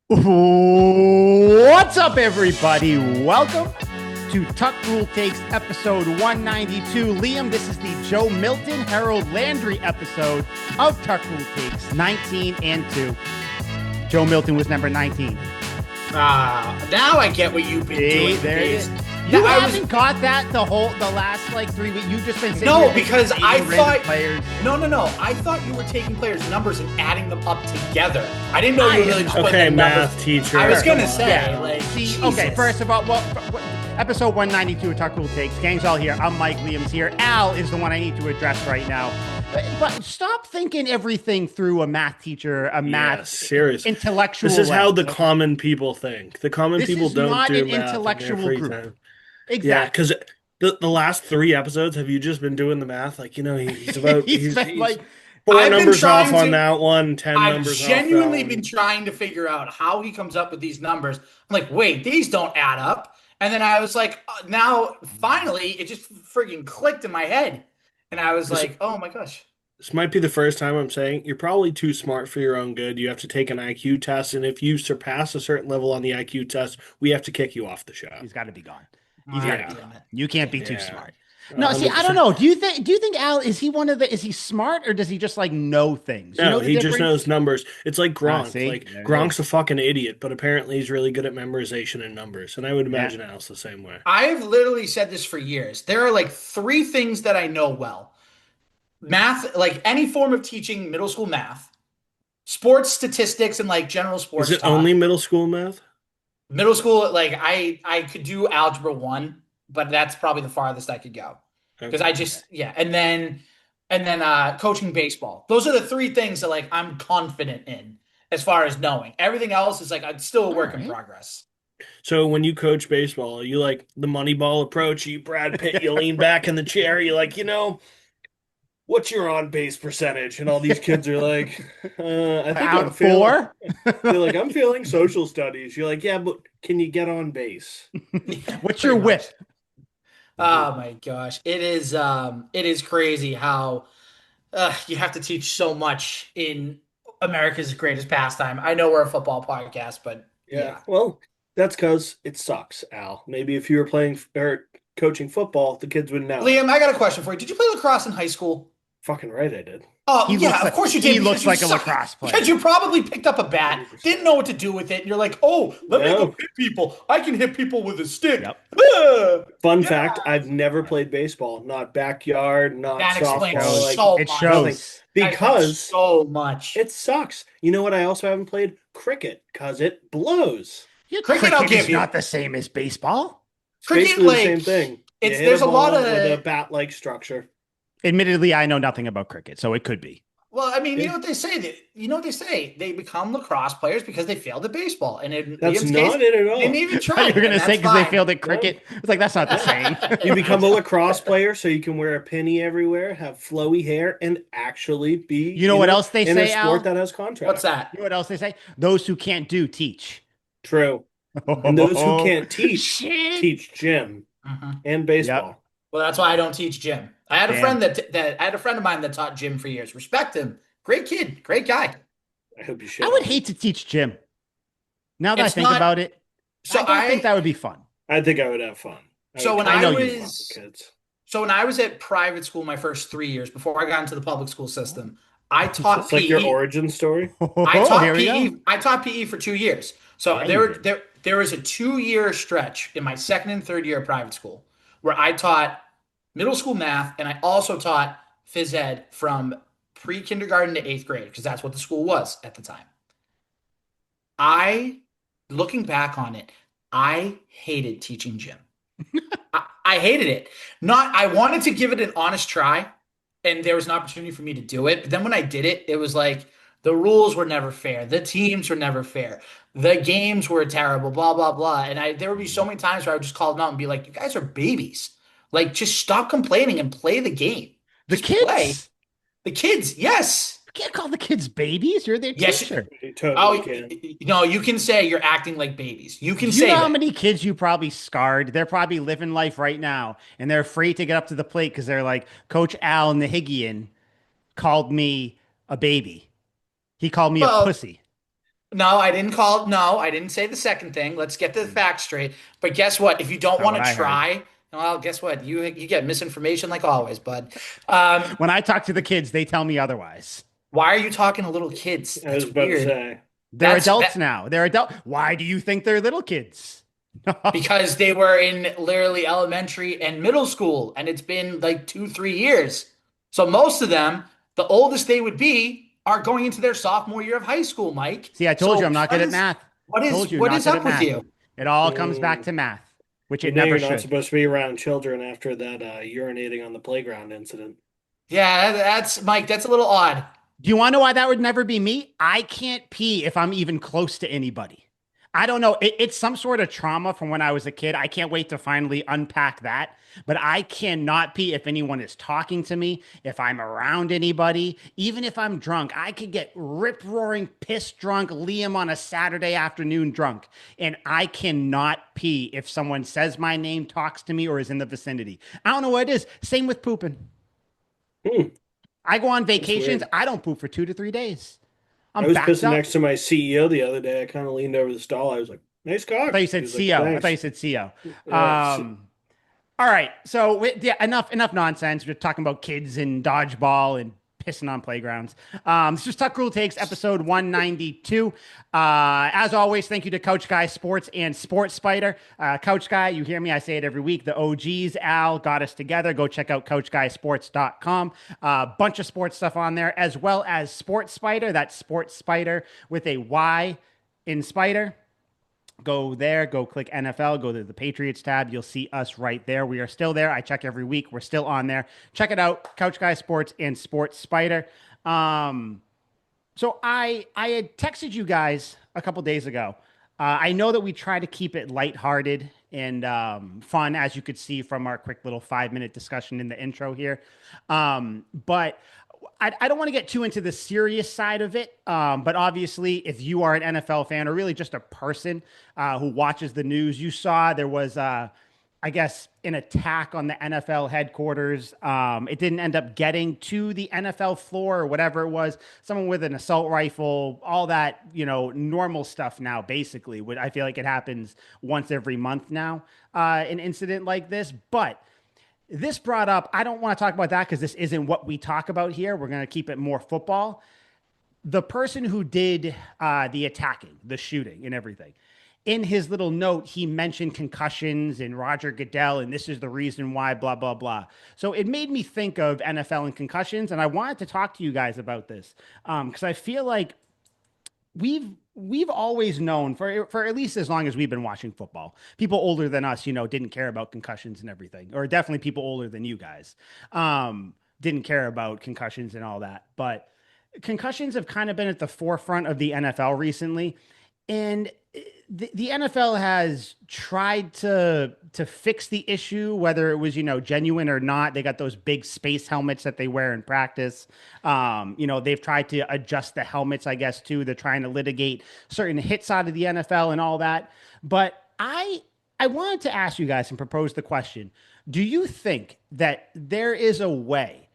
What's up, everybody? Welcome to Tuck Rule Takes episode 192. Liam, this is the Joe Milton, Harold Landry episode of Tuck Rule Takes 19 and 2. Joe Milton was number 19. Now I get what you've been doing. There it is. You haven't got that the last 3 weeks. You've just been saying because I thought players. No. I thought you were taking players' numbers and adding them up together. I didn't know you were really just putting the numbers. Math teacher. I was gonna say, okay. First of all, episode 192 of Tuck Rule Takes. Gang's all here. I'm Mike. Liam's here. Al is the one I need to address right now. But stop thinking everything through a math teacher, seriously. Intellectual. This is how the common people think. The common people don't do an math intellectual in their free group. time. Exactly. Yeah, because the last 3 episodes, have you just been doing the math? Like, he's about he's like 4 numbers off on that one, 10 numbers off. I've genuinely been trying to figure out how he comes up with these numbers. I'm like, wait, these don't add up. And then I was like, now finally, it just friggin' clicked in my head. And I was like, oh my gosh. This might be the first time I'm saying you're probably too smart for your own good. You have to take an IQ test, and if you surpass a certain level on the IQ test, we have to kick you off the show. He's got to be gone. He's got to be gone. You can't be too smart. No, see, I don't know. Do you think Al, is he smart, or does he just know things? No, he just knows numbers. It's like Gronk. Gronk's a fucking idiot, but apparently he's really good at memorization and numbers. And I would imagine Al's the same way. I've literally said this for years. There are 3 things that I know well. Math, any form of teaching middle school math, sports statistics, and general sports. Is it only middle school math? Middle school, I could do algebra 1, but that's probably the farthest I could go. Because and then coaching baseball. Those are the 3 things that I'm confident in as far as knowing. Everything else is it's still a work in progress. So when you coach baseball, you the Moneyball approach, you Brad Pitt, you lean back in the chair, you're what's your on-base percentage? And all these kids are I think I'm feeling 4. They're I'm feeling social studies. You're yeah, but can you get on base? What's your whip? Oh my gosh. It is crazy how you have to teach so much in America's greatest pastime. I know we're a football podcast, but yeah. Well, that's because it sucks, Al. Maybe if you were playing or coaching football, the kids would know. Liam, I got a question for you. Did you play lacrosse in high school? Fucking right, I did. Oh, of course you did. He looks like a lacrosse player. Because you probably picked up a bat, didn't know what to do with it, and you're let me go hit people. I can hit people with a stick. Yep. Fun fact, I've never played baseball. Not backyard, not that softball. Explains so it much. shows. Because so much. It sucks. You know what I also haven't played? Cricket, because it blows. Cricket I'll give you. Not the same as baseball. Cricket, the same thing. There's a lot of with a bat-like structure. Admittedly, I know nothing about cricket, so it could be. Well, I mean, you know what they say? They become lacrosse players because they failed at baseball. And that's not it at all. They didn't even try. You're going to say because they failed at cricket? No. It's that's not the same. You become a lacrosse player so you can wear a penny everywhere, have flowy hair, and actually be You know what else they in say, a sport that has contracts. What's that? You know what else they say? Those who can't do, teach. True. And those who can't teach gym and baseball. Yep. Well, that's why I don't teach gym. I had a friend I had a friend of mine that taught gym for years. Respect him. Great kid. Great guy. I hope you should. I would hate to teach gym. Now that I think about it, I don't think that would be fun. I think I would have fun. When I was at private school my first 3 years before I got into the public school system, I taught it's PE. Like your origin story? I taught PE for 2 years. So there was a 2-year stretch in my second and third year of private school where I taught middle school math, and I also taught phys ed from pre-kindergarten to 8th grade because that's what the school was at the time. Looking back on it, I hated teaching gym. I hated it. I wanted to give it an honest try, and there was an opportunity for me to do it. But then when I did it, it was the rules were never fair. The teams were never fair. The games were terrible, blah, blah, blah. And there would be so many times where I would just call them out and be you guys are babies. Just stop complaining and play the game. The kids? Play. The kids, yes. You can't call the kids babies. You're their teacher. You can say you're acting like babies. You can say you know how many kids you probably scarred? They're probably living life right now, and they're afraid to get up to the plate because they're like, Coach Al Nahigian called me a baby. He called me a pussy. No, I didn't call. No, I didn't say the second thing. Let's get the Hmm, facts straight. But guess what? If you don't not want what to I heard. try, well, guess what? You get misinformation like always, bud. Um, When I talk to the kids, they tell me otherwise. why are you talking to little kids? I was That's about to weird. say. They're That's adults that now. They're adult. Why do you think they're little kids? because they were in literally elementary and middle school, and it's been like 2, 3 years. So most of them, the oldest they would be, are going into their sophomore year of high school, Mike. See, I told you So I'm not good at math. Told you what not is good at up with math. you? It all comes back Mm, to math, which you it know never you're not should. supposed to be around children after that urinating on the playground incident. Yeah, that's Mike. That's a little odd. Do you want to know why that would never be me? I can't pee if I'm even close to anybody. I don't know. It's some sort of trauma from when I was a kid. I can't wait to finally unpack that. But I cannot pee if anyone is talking to me, if I'm around anybody, even if I'm drunk. I could get rip roaring, piss drunk, Liam on a Saturday afternoon drunk. And I cannot pee if someone says my name, talks to me, or is in the vicinity. I don't know what it is. Same with pooping. Hmm, I go on that's vacations. weird. I don't poop for 2 to 3 days. I'm I was backed pissing up. next to my CEO the other day. I kind of leaned over the stall. I was like, "Nice I thought cock." you He said was like, CO. I thought "Thanks." you said CO. Yeah, Um, all right. So yeah, enough nonsense. We're talking about kids and dodgeball and pissing on playgrounds. This is Tuck Rule Takes episode 192. As always, thank you to Coach Guy Sports and Sports Spider. Coach Guy, you hear me? I say it every week. The OGs, Al, got us together. Go check out CoachGuySports.com. Bunch of sports stuff on there, as well as Sports Spider. That's Sports Spider with a Y in Spider. Go there, go click NFL, go to the Patriots tab. You'll see us right there. We are still there. I check every week. We're still on there. Check it out. Couch Guy Sports and Sports Spider. Um, so I had texted you guys a couple days ago. I know that we try to keep it lighthearted and fun, as you could see from our quick little 5 minute discussion in the intro here. But I don't want to get too into the serious side of it. But obviously, if you are an NFL fan or really just a person who watches the news, you saw there was I guess, an attack on the NFL headquarters. It didn't end up getting to the NFL floor or whatever it was. Someone with an assault rifle, all that, normal stuff now, basically. I feel like it happens once every month now, an incident like this. But this brought up, I don't want to talk about that because this isn't what we talk about here. We're going to keep it more football. The person who did the attacking, the shooting, and everything, in his little note, he mentioned concussions and Roger Goodell, and this is the reason why, blah, blah, blah. So it made me think of NFL and concussions, and I wanted to talk to you guys about this because I feel like we've always known for at least as long as we've been watching football. People older than us, didn't care about concussions and everything, or definitely people older than you guys didn't care about concussions and all that. But concussions have kind of been at the forefront of the NFL recently, and the NFL has tried to fix the issue, whether it was genuine or not. They got those big space helmets that they wear in practice. They've tried to adjust the helmets, I guess, too. They're trying to litigate certain hits out of the NFL and all that. But I wanted to ask you guys and propose the question: do you think that there is a way?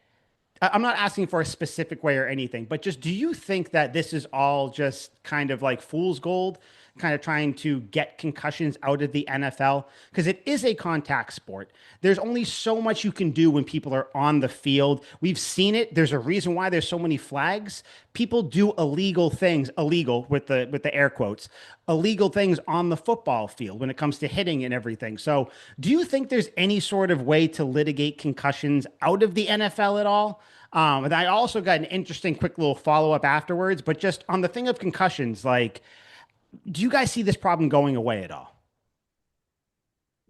I'm not asking for a specific way or anything, but just do you think that this is all just kind of like fool's gold, kind of trying to get concussions out of the NFL? Because it is a contact sport. There's only so much you can do when people are on the field. We've seen it. There's a reason why there's so many flags. People do illegal things, illegal with the air quotes, illegal things on the football field when it comes to hitting and everything. So, do you think there's any sort of way to litigate concussions out of the NFL at all? And I also got an interesting quick little follow up afterwards, but just on the thing of concussions, like, do you guys see this problem going away at all?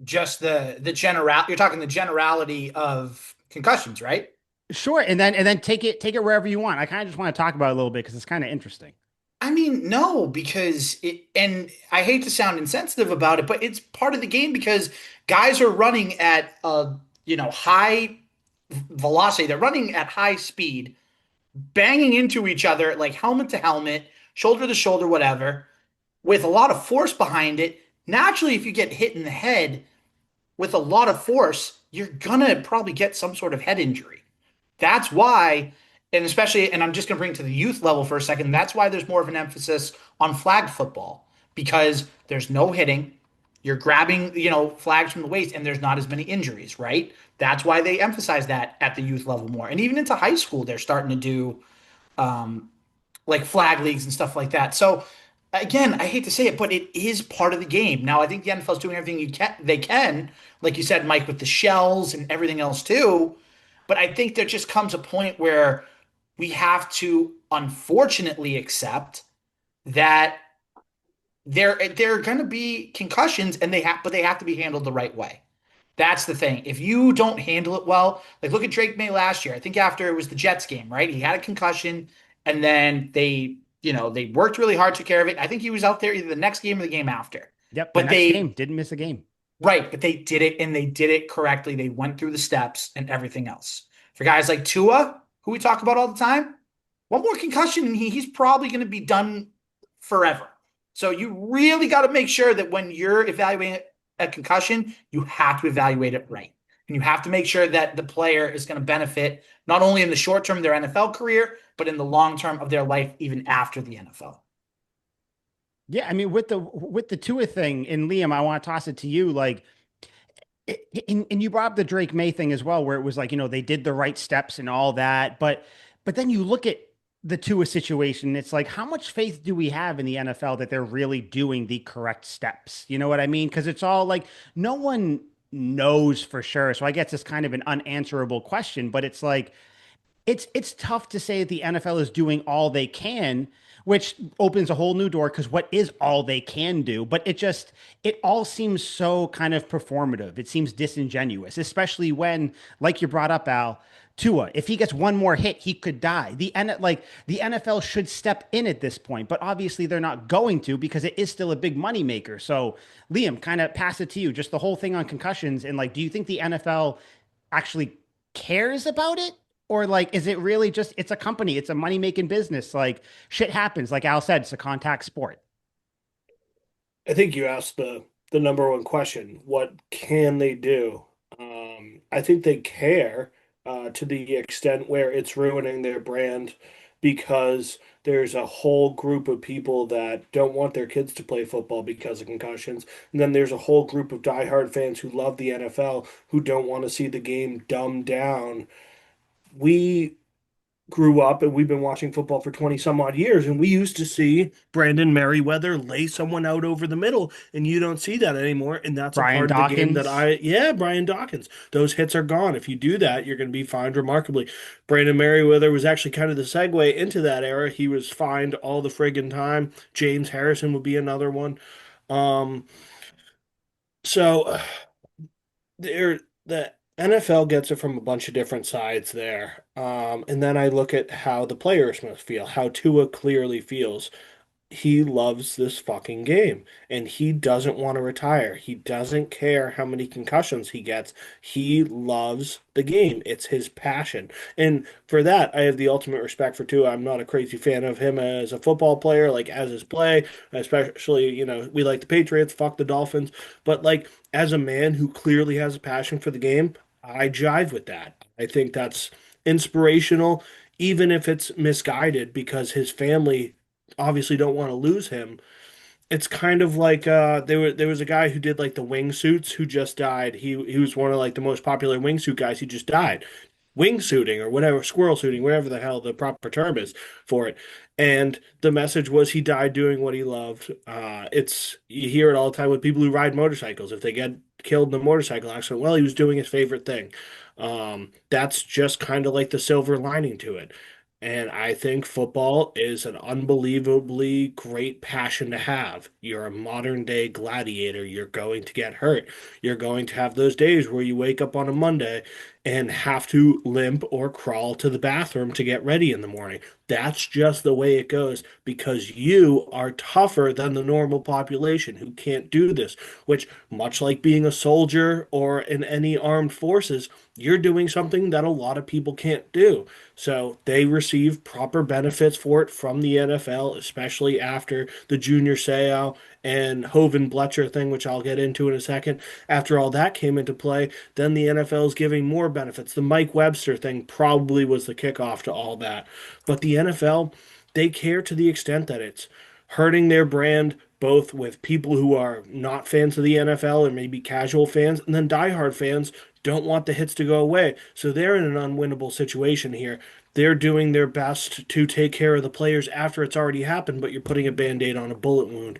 Just the general. You're talking the generality of concussions, right? Sure, and then take it wherever you want. I kind of just want to talk about it a little bit because it's kind of interesting. I mean, no, because and I hate to sound insensitive about it, but it's part of the game because guys are running at high velocity. They're running at high speed, banging into each other like helmet to helmet, shoulder to shoulder, whatever, with a lot of force behind it. Naturally, if you get hit in the head with a lot of force, you're gonna probably get some sort of head injury. That's why and especially, and I'm just going to bring it to the youth level for a second. That's why there's more of an emphasis on flag football because there's no hitting. You're grabbing, flags from the waist, and there's not as many injuries, right? That's why they emphasize that at the youth level more. And even into high school, they're starting to do like flag leagues and stuff like that. So again, I hate to say it, but it is part of the game. Now, I think the NFL is doing everything they can, like you said, Mike, with the shells and everything else too. But I think there just comes a point where we have to unfortunately accept that there are going to be concussions and they have to be handled the right way. That's the thing. If you don't handle it well, like look at Drake May last year. I think after it was the Jets game, right? He had a concussion and then they worked really hard, took care of it. I think he was out there either the next game or the game after. Yep, the But next game didn't miss a game. right, but they did it and they did it correctly. They went through the steps and everything else. For guys like Tua, who we talk about all the time, one more concussion and he's probably going to be done forever. So you really got to make sure that when you're evaluating a concussion, you have to evaluate it right. And you have to make sure that the player is going to benefit not only in the short term of their NFL career, but in the long term of their life, even after the NFL. Yeah, I mean, with the Tua thing, and Liam, I want to toss it to you. Like, and you brought up the Drake May thing as well, where it was like, they did the right steps and all that, but then you look at the Tua situation, it's like, how much faith do we have in the NFL that they're really doing the correct steps? You know what I mean? Because it's all like no one knows for sure. So I guess it's kind of an unanswerable question, but it's like it's tough to say that the NFL is doing all they can, which opens a whole new door because what is all they can do? But it all seems so kind of performative. It seems disingenuous, especially when, like you brought up, Al, Tua, if he gets one more hit, he could die. The NFL should step in at this point, but obviously they're not going to because it is still a big moneymaker. So, Liam, kind of pass it to you, just the whole thing on concussions, and like, do you think the NFL actually cares about it? Or like, is it really just, it's a company, it's a money making business. Like shit happens. Like Al said, it's a contact sport. I think you asked the number one question. What can they do? I think they care to the extent where it's ruining their brand because there's a whole group of people that don't want their kids to play football because of concussions. And then there's a whole group of diehard fans who love the NFL who don't want to see the game dumbed down. We grew up and we've been watching football for 20 some odd years, and we used to see Brandon Merriweather lay someone out over the middle, and you don't see that anymore. And that's a Brian part of the game that Dawkins. Brian Dawkins, those hits are gone. If you do that, you're going to be fined remarkably. Brandon Merriweather was actually kind of the segue into that era. He was fined all the friggin' time. James Harrison would be another one. Um, so there, the NFL gets it from a bunch of different sides there. And then I look at how the players must feel, how Tua clearly feels. He loves this fucking game and he doesn't want to retire. He doesn't care how many concussions he gets. He loves the game. It's his passion. And for that, I have the ultimate respect for Tua. I'm not a crazy fan of him as a football player, like as his play, especially, we like the Patriots, fuck the Dolphins. But like as a man who clearly has a passion for the game, I jive with that. I think that's inspirational, even if it's misguided because his family obviously don't want to lose him. It's kind of like there was a guy who did like the wingsuits who just died. He was one of like the most popular wingsuit guys. He just died. Wingsuiting or whatever, squirrel suiting, whatever the hell the proper term is for it. And the message was he died doing what he loved. It's you hear it all the time with people who ride motorcycles. If they get killed in a motorcycle accident, well, he was doing his favorite thing. That's just kind of like the silver lining to it. And I think football is an unbelievably great passion to have. You're a modern day gladiator. You're going to get hurt. You're going to have those days where you wake up on a Monday and have to limp or crawl to the bathroom to get ready in the morning. That's just the way it goes because you are tougher than the normal population who can't do this, which, much like being a soldier or in any armed forces, you're doing something that a lot of people can't do. So they receive proper benefits for it from the NFL, especially after the junior seau and Hovind Bletcher thing, which I'll get into in a second, after all that came into play, then the NFL is giving more benefits. The Mike Webster thing probably was the kickoff to all that. But the NFL, they care to the extent that it's hurting their brand, both with people who are not fans of the NFL or maybe casual fans, and then diehard fans don't want the hits to go away. So they're in an unwinnable situation here. They're doing their best to take care of the players after it's already happened, but you're putting a band-aid on a bullet wound.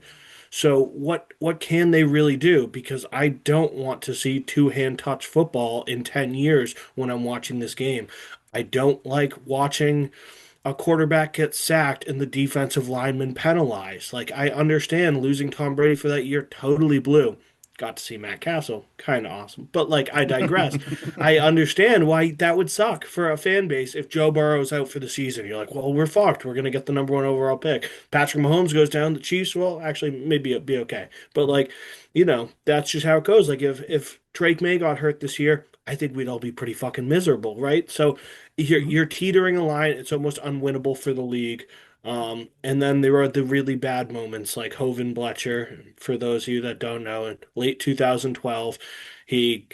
So what can they really do? Because I don't want to see two-hand touch football in 10 years when I'm watching this game. I don't like watching a quarterback get sacked and the defensive lineman penalized. Like, I understand losing Tom Brady for that year totally blew. Got to see Matt Castle, kind of awesome. But, like, I digress. I understand why that would suck for a fan base if Joe Burrow's out for the season. You're like, well, we're fucked. We're going to get the number one overall pick. Patrick Mahomes goes down. The Chiefs will actually maybe be okay. But, like, that's just how it goes. Like, if Drake May got hurt this year, I think we'd all be pretty fucking miserable, right? So you're teetering a line. It's almost unwinnable for the league. And then there are the really bad moments like Hovind Bletcher. For those of you that don't know, in late 2012, he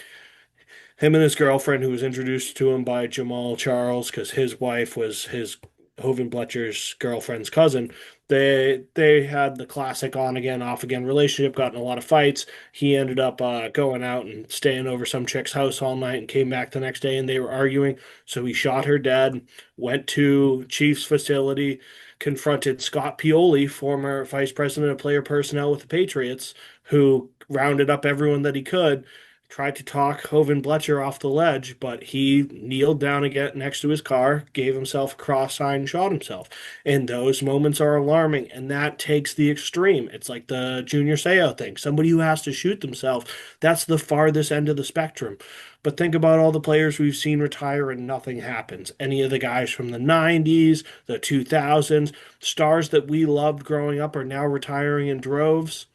him and his girlfriend, who was introduced to him by Jamal Charles, because his wife was his Hovind Bletcher's girlfriend's cousin. They had the classic on again, off again relationship, got in a lot of fights. He ended up going out and staying over some chick's house all night and came back the next day and they were arguing. So he shot her dead, went to Chiefs facility, confronted Scott Pioli, former vice president of player personnel with the Patriots, who rounded up everyone that he could, tried to talk Hovind Bletcher off the ledge, but he kneeled down again next to his car, gave himself a cross sign, and shot himself. And those moments are alarming, and that takes the extreme. It's like the Junior Seau thing. Somebody who has to shoot themselves, that's the farthest end of the spectrum. But think about all the players we've seen retire and nothing happens. Any of the guys from the 90s, the 2000s, stars that we loved growing up are now retiring in droves.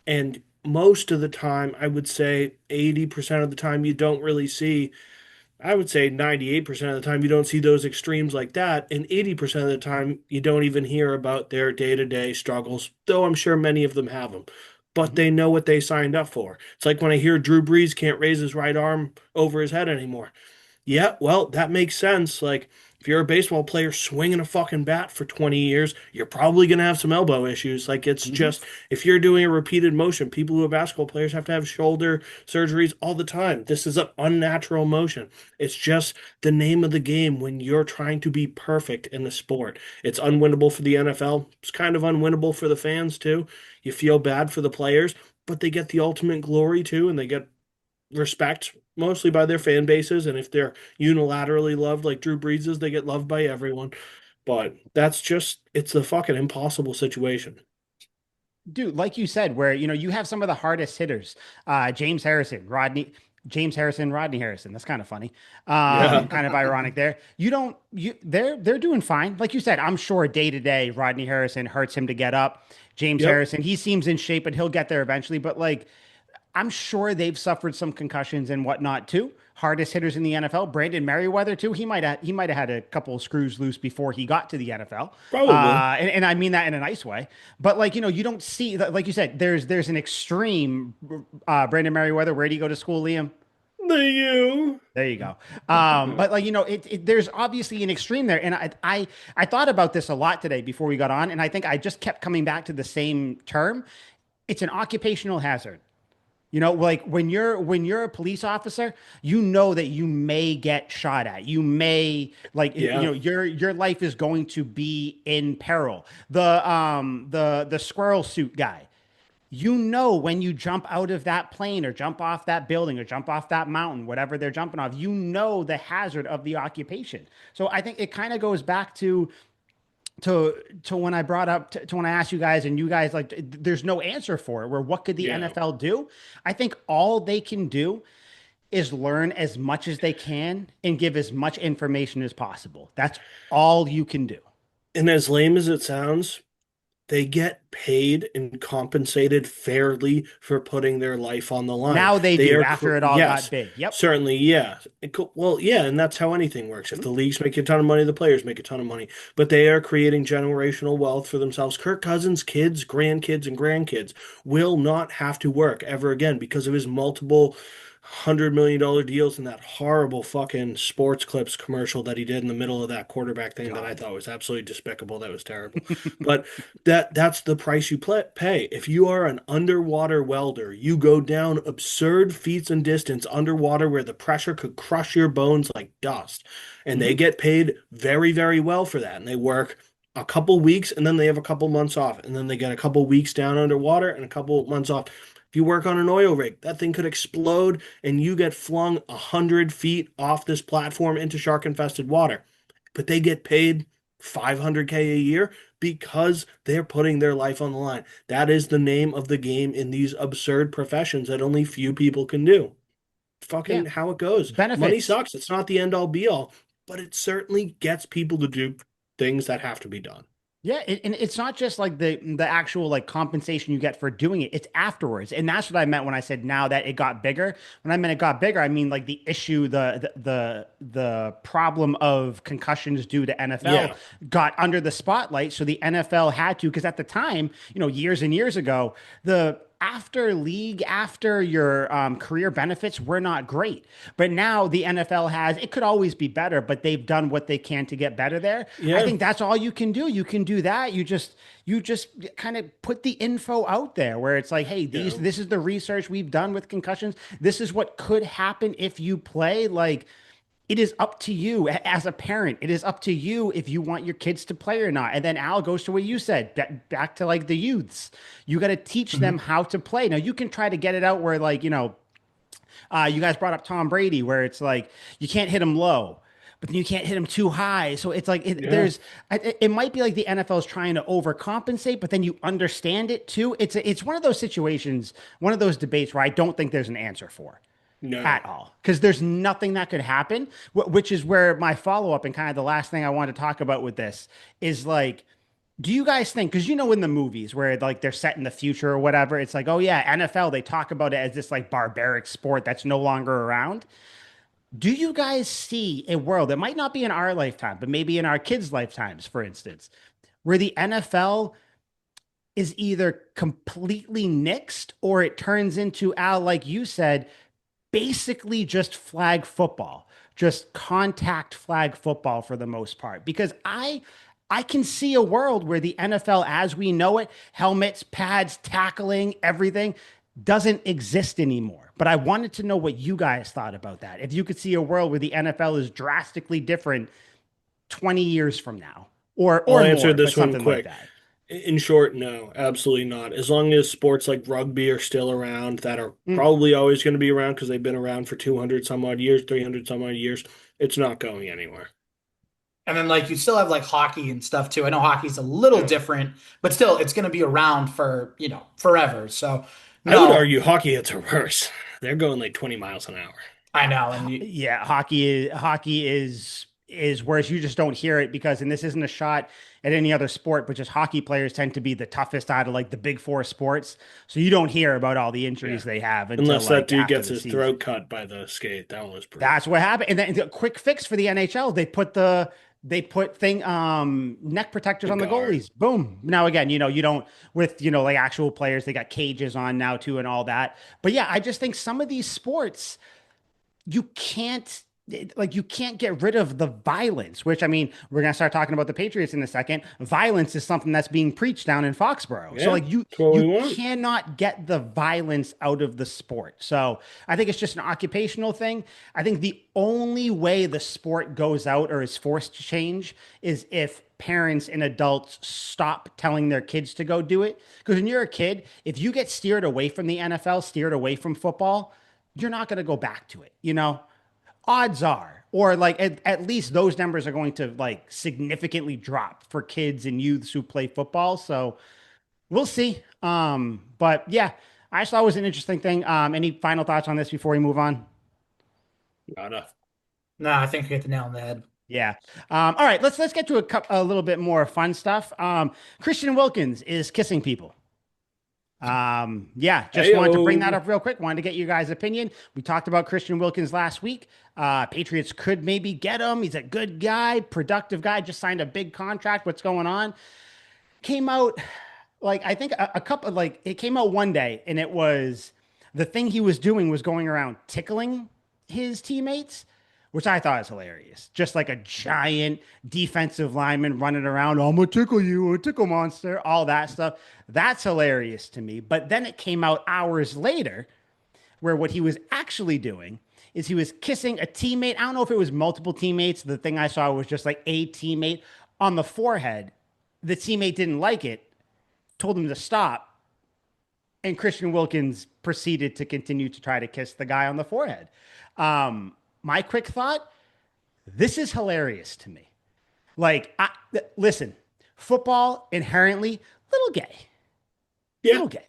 And most of the time, I would say 80% of the time, you don't really see, I would say 98% of the time, you don't see those extremes like that. And 80% of the time, you don't even hear about their day-to-day struggles, though I'm sure many of them have them. But they know what they signed up for. It's like when I hear Drew Brees can't raise his right arm over his head anymore. Yeah, well, that makes sense. Like, if you're a baseball player swinging a fucking bat for 20 years, you're probably going to have some elbow issues. Like, it's just, if you're doing a repeated motion, people who are basketball players have to have shoulder surgeries all the time. This is an unnatural motion. It's just the name of the game when you're trying to be perfect in the sport. It's unwinnable for the NFL. It's kind of unwinnable for the fans, too. You feel bad for the players, but they get the ultimate glory, too, and they get respect mostly by their fan bases, and if they're unilaterally loved like Drew Brees is, they get loved by everyone. But that's just, it's a fucking impossible situation. Dude, like you said, where you have some of the hardest hitters, James Harrison, Rodney Harrison. That's kind of funny. Yeah. Kind of ironic there. They're doing fine. Like you said, I'm sure day to day, Rodney Harrison hurts him to get up. James Yep. Harrison, he seems in shape, but he'll get there eventually. But like, I'm sure they've suffered some concussions and whatnot too. Hardest hitters in the NFL, Brandon Merriweather too. He might have had a couple of screws loose before he got to the NFL. Probably. And I mean that in a nice way. But like you don't see, like you said, there's an extreme. Brandon Merriweather. Where do you go to school, Liam? The you. There you go. But like there's obviously an extreme there, and I thought about this a lot today before we got on, and I think I just kept coming back to the same term. It's an occupational hazard. Like when you're a police officer, you know that you may get shot at. You may Yeah. your life is going to be in peril. The squirrel suit guy. When you jump out of that plane or jump off that building or jump off that mountain, whatever they're jumping off, the hazard of the occupation. So I think it kind of goes back to when I brought up to when I asked you guys and you guys like there's no answer for it, where what could the Yeah. NFL do? I think all they can do is learn as much as they can and give as much information as possible. That's all you can do. And as lame as it sounds, they get paid and compensated fairly for putting their life on the line. Now they They do are, after it all got yes, big. Yep. certainly, yeah. Well, yeah, and that's how anything works. If Mhm. the leagues make a ton of money, the players make a ton of money, but they are creating generational wealth for themselves. Kirk Cousins' kids, grandkids, and grandkids will not have to work ever again because of his multiple $100 million deals and that horrible fucking sports clips commercial that he did in the middle of that quarterback thing that I God. thought was absolutely despicable. That was terrible. But that's the price you pay. If you are an underwater welder, you go down absurd feats and distance underwater where the pressure could crush your bones like dust. And they Mhm. get paid very, very well for that. And they work a couple weeks and then they have a couple months off. And then they get a couple weeks down underwater and a couple months off. If you work on an oil rig, that thing could explode and you get flung 100 feet off this platform into shark infested water. But they get paid 500K a year because they're putting their life on the line. That is the name of the game in these absurd professions that only few people can do. Yeah. Fucking how it goes. Money Benefits. sucks. It's not the end all be all, but it certainly gets people to do things that have to be done. Yeah, and it's not just like the actual like compensation you get for doing it. It's afterwards, and that's what I meant when I said now that it got bigger. When I meant it got bigger, I mean like the issue, the problem of concussions due to NFL Yeah. got under the spotlight. So the NFL had to, because at the time, years and years ago, the after league, after your career benefits were not great. But now the NFL has, it could always be better, but they've done what they can to get better there. I Yeah. think that's all you can do. You can do that. You just kind of put the info out there where it's like, hey, Yeah. this is the research we've done with concussions. This is what could happen if you play. Like, it is up to you as a parent. It is up to you if you want your kids to play or not. And then Al goes to what you said, back to like the youths. You got to teach them Mhm. how to play. Now you can try to get it out where like, you guys brought up Tom Brady, where it's like you can't hit him low, but then you can't hit him too high. So it's like Yeah. it might be like the NFL is trying to overcompensate, but then you understand it too. It's one of those situations, one of those debates where I don't think there's an answer for No. at all, because there's nothing that could happen, which is where my follow up and kind of the last thing I want to talk about with this is like, do you guys think, because in the movies where like they're set in the future or whatever, it's like, oh yeah, NFL, they talk about it as this like barbaric sport that's no longer around. Do you guys see a world that might not be in our lifetime, but maybe in our kids' lifetimes, for instance, where the NFL is either completely nixed or it turns into, Al, like you said, basically just flag football, just contact flag football for the most part. Because I can see a world where the NFL as we know it, helmets, pads, tackling, everything doesn't exist anymore. But I wanted to know what you guys thought about that. If you could see a world where the NFL is drastically different 20 years from now I'll or answer more, but this one something like quick. that. In short, no, absolutely not. As long as sports like rugby are still around, that are Mm, probably always going to be around because they've been around for 200 some odd years, 300 some odd years, it's not going anywhere. And then like you still have like hockey and stuff too. I know hockey's a little Yeah. different, but still it's going to be around for, forever. So I would no, argue hockey hits are worse. They're going like 20 miles an hour. I know. And Yeah, hockey is worse. You just don't hear it because, and this isn't a shot at any other sport, but just hockey players tend to be the toughest out of like the big four sports. So you don't hear about all the Yeah. injuries they have until Unless that like dude after gets the his season. throat cut by the skate. That one was brutal. That's what happened. And then the quick fix for the NHL, they put thing neck protectors The on the guard. goalies. Boom. Now again, you don't with like actual players, they got cages on now too and all that. But yeah, I just think some of these sports you can't you can't get rid of the violence, which I mean, we're gonna start talking about the Patriots in a second. Violence is something that's being preached down in Foxboro. So Yeah. like you That's what we you want. cannot get the violence out of the sport. So I think it's just an occupational thing. I think the only way the sport goes out or is forced to change is if parents and adults stop telling their kids to go do it. Because when you're a kid, if you get steered away from the NFL, steered away from football, you're not going to go back to it. Odds are, or like at least those numbers are going to like significantly drop for kids and youths who play football. So we'll see. But yeah, I just thought it was an interesting thing. Any final thoughts on this before we move on? Gotta. no, I think you hit the nail on the head. Yeah. All right. Let's get to a little bit more fun stuff. Christian Wilkins is kissing people. Yeah, just wanted to bring that Heyo. up real quick. Wanted to get you guys' opinion. We talked about Christian Wilkins last week. Patriots could maybe get him. He's a good guy, productive guy, just signed a big contract. What's going on? Came out like I think a couple like it came out one day and it was the thing he was doing was going around tickling his teammates, which I thought was hilarious. Just like a giant defensive lineman running around, I'm gonna tickle you, a tickle monster, all that stuff. That's hilarious to me. But then it came out hours later where what he was actually doing is he was kissing a teammate. I don't know if it was multiple teammates. The thing I saw was just like a teammate on the forehead. The teammate didn't like it, told him to stop, and Christian Wilkins proceeded to continue to try to kiss the guy on the forehead. My quick thought: this is hilarious to me. Listen, football inherently little gay, Yeah, little gay.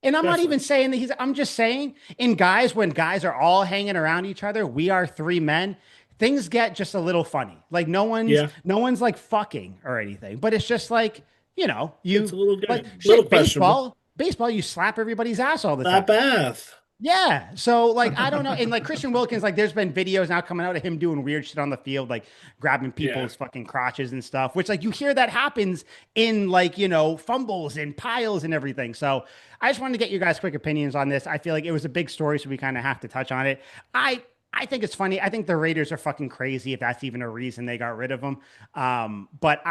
And I'm not definitely. even saying that I'm just saying in guys, when guys are all hanging around each other, we are three men, things get just a little funny. Like Yeah, no one's like fucking or anything, but it's just like, it's a little like gay, a little shit, questionable. baseball, you slap everybody's ass all the That time. bath. Yeah. So like I don't know. And like Christian Wilkins, like there's been videos now coming out of him doing weird shit on the field, like grabbing Yeah. people's fucking crotches and stuff, which like you hear that happens in like, fumbles and piles and everything. So I just wanted to get you guys quick opinions on this. I feel like it was a big story, so we kind of have to touch on it. I think it's funny. I think the Raiders are fucking crazy if that's even a reason they got rid of him. But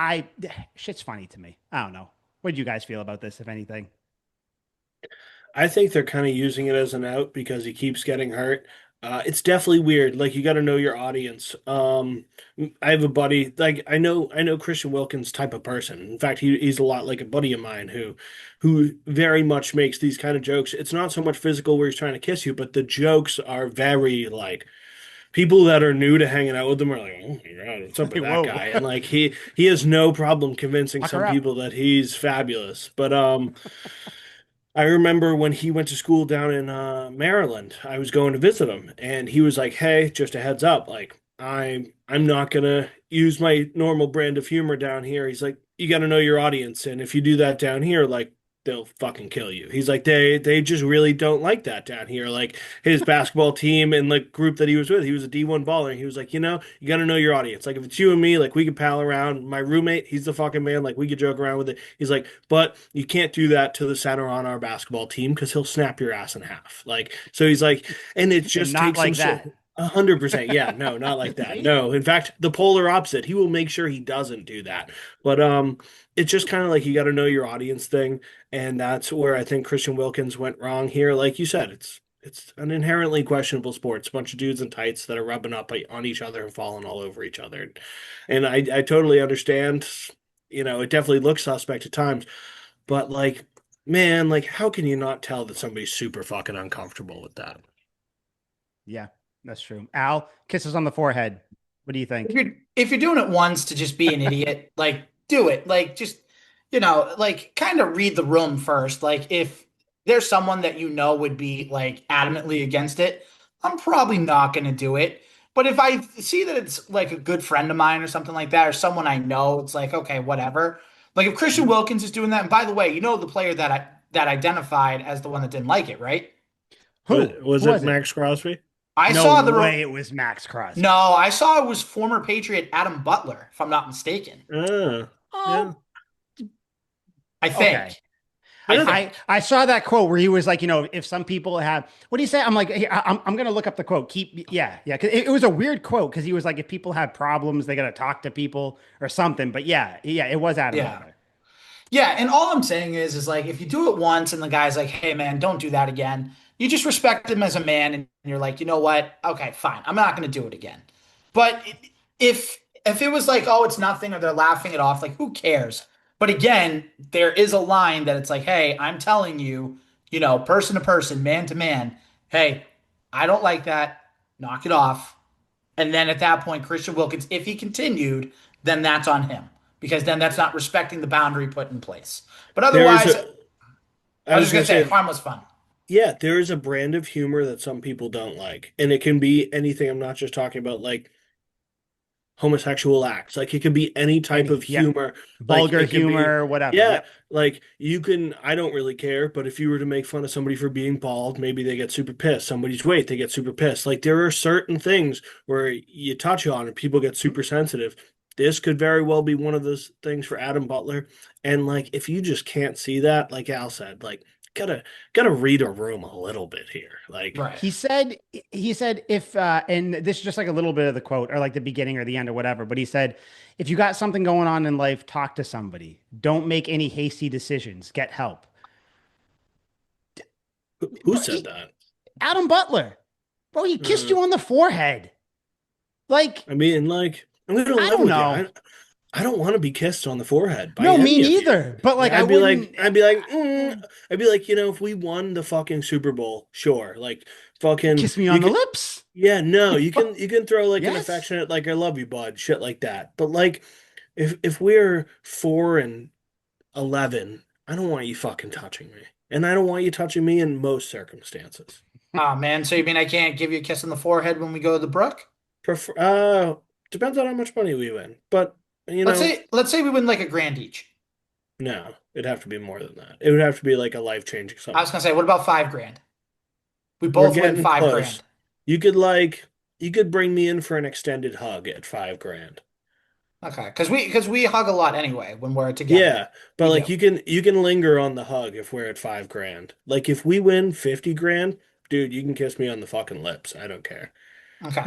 shit's funny to me. I don't know. What do you guys feel about this, if anything? I think they're kind of using it as an out because he keeps getting hurt. It's definitely weird. Like you got to know your audience. I have a buddy, like I know Christian Wilkins type of person. In fact, he's a lot like a buddy of mine who very much makes these kind of jokes. It's not so much physical where he's trying to kiss you, but the jokes are very like people that are new to hanging out with him are like, oh my God, what's up with that Whoa, guy? And like he has no problem convincing lock her some up. people that he's fabulous. But I remember when he went to school down in Maryland, I was going to visit him, and he was like, "Hey, just a heads up, like I'm not gonna use my normal brand of humor down here." He's like, "You got to know your audience, and if you do that down here, like they'll fucking kill you." He's like, "They just really don't like that down here." Like his basketball team and like group that he was with, he was a D1 baller, and he was like, you got to know your audience. Like if it's you and me, like we can pal around. My roommate, he's the fucking man. Like we could joke around with it. He's like, but you can't do that to the center on our basketball team because he'll snap your ass in half. Like so, he's like, and it And just not takes some like sort. that. 100%. Yeah, no, not like that. See? No, in fact, the polar opposite. He will make sure he doesn't do that. But it's just kind of like you got to know your audience thing, and that's where I think Christian Wilkins went wrong here. Like you said, it's an inherently questionable sport. It's a bunch of dudes in tights that are rubbing up on each other and falling all over each other. And I totally understand. It definitely looks suspect at times, but like, man, like, how can you not tell that somebody's super fucking uncomfortable with that? Yeah, that's true. Al, kisses on the forehead. What do you If think? you're doing it once to just be an idiot, like do it. Like just like kind of read the room first. Like if there's someone that you know would be like adamantly against it, I'm probably not going to do it. But if I see that it's like a good friend of mine or something like that, or someone I know, it's like okay, whatever. Like if Christian Mhm. Wilkins is doing that, and by the way, the player that identified as the one that didn't like it, right? Was, Who? was Who it was it? Max Crosby? I No saw way it was Max no, Crosby. I saw it was former Patriot Adam Butler, if I'm not mistaken. Ah, yeah. Oh, I think. okay. I Yeah. think. I saw that quote where he was like, if some people have, what do you say? I'm like, I'm going to look up the quote. Yeah. Cause it was a weird quote because he was like, if people have problems, they got to talk to people or something. But yeah, it was Adam Yeah. Butler. Yeah, and all I'm saying is like if you do it once and the guy's like, "Hey man, don't do that again." You just respect him as a man and you're like, "You know what? Okay, fine. I'm not going to do it again." But if it was like, "Oh, it's nothing," or they're laughing it off, like who cares? But again, there is a line that it's like, "Hey, I'm telling you, person to person, man to man, hey, I don't like that. Knock it off." And then at that point, Christian Wilkins, if he continued, then that's on him because then that's not respecting the boundary put in place. But There is otherwise, a, I I was was just gonna gonna say, say, harmless fun. yeah, there is a brand of humor that some people don't like, and it can be anything. I'm not just talking about like homosexual acts. Like it could be any type of Yep. humor. Like Vulgar it could be, humor, whatever. yeah, Yep. like you can, I don't really care, but if you were to make fun of somebody for being bald, maybe they get super pissed. Somebody's weight, they get super pissed. Like there are certain things where you touch on and people get super sensitive. This could very well be one of those things for Adam Butler. And like if you just can't see that, like Al said, like gotta read a room a little bit here. Like Right. He said if and this is just like a little bit of the quote or like the beginning or the end or whatever, but he said if you got something going on in life, talk to somebody. Don't make any hasty decisions. Get help. who Bro, said that? Adam Butler. Bro, he kissed Uh, you on the forehead. Like, I mean, like I'm gonna I live don't with you. know. I don't want to be kissed on the forehead by No, me any of you. neither. But like Yeah, I wouldn't I'd be like, if we won the fucking Super Bowl, sure. Like fucking kiss me you on the can lips. yeah, no, you can throw like an Yes. affectionate like I love you, bud, shit like that. But like if we're 4-11, I don't want you fucking touching me. And I don't want you touching me in most circumstances. Oh man, so you mean I can't give you a kiss on the forehead when we go to the brook? Prefer depends on how much money we win. But Let's say we win like a grand each. no, it'd have to be more than that. It would have to be like a life-changing I something. was gonna say, what about 5 grand? We We're both win getting 5 grand. close. You could bring me in for an extended hug at 5 grand. Okay, because we hug a lot anyway when we're together. Yeah, but We like do. you can linger on the hug if we're at 5 grand. Like if we win 50 grand, dude, you can kiss me on the fucking lips. I don't care. Okay.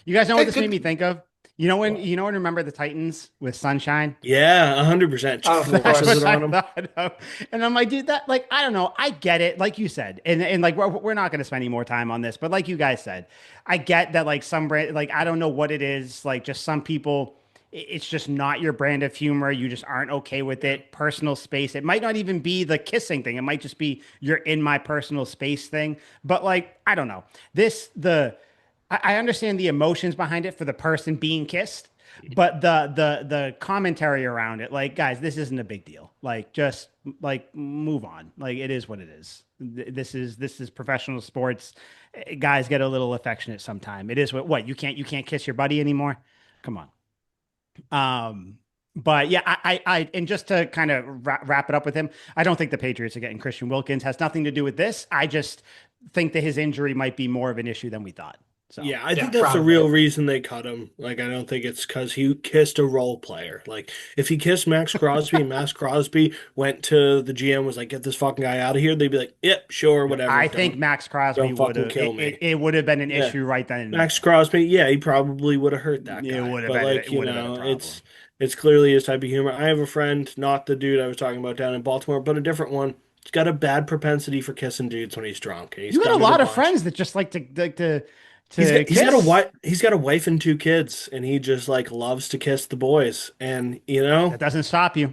You guys know what Okay, this made me good. think of? You know when What? you know when remember the Titans with Sunshine? Yeah, 100%. Oh, of That's Forces what it course. I on him. thought of. And I'm like, dude, that like I don't know. I get it, like you said, and like we're not going to spend any more time on this, but like you guys said, I get that like some brand, like I don't know what it is, like just some people, it's just not your brand of humor. You just aren't okay with Yeah. it. Personal space. It might not even be the kissing thing. It might just be you're in my personal space thing. But like I don't know. I understand the emotions behind it for the person being kissed, but the commentary around it, like guys, this isn't a big deal. Like just like move on. Like it is what it is. This is professional sports. Guys get a little affectionate sometime. It is what you can't kiss your buddy anymore. Come on. But yeah, and just to kind of wrap it up with him, I don't think the Patriots are getting Christian Wilkins. Has nothing to do with this. I just think that his injury might be more of an issue than we thought. So. Yeah, I Yeah, think that's the real probably. reason they cut him. Like, I don't think it's because he kissed a role player. Like, if he kissed Max Crosby and Max Crosby went to the GM was like, get this fucking guy out of here, they'd be like, yep, sure, whatever. I think Don't Max Crosby don't would fucking have kill me. it would have been an Yeah. issue right then and Max there. Crosby, yeah, he probably would have hurt that It guy. would have But been like, it would have been a it's problem. it's clearly his type of humor. I have a friend, not the dude I was talking about down in Baltimore, but a different one. He's got a bad propensity for kissing dudes when he's drunk, and he's You got a done it a lot of bunch. friends that just like to He's to got he's got a kiss. wife he's got a wife and 2 kids, and he just like loves to kiss the boys. And That doesn't stop you.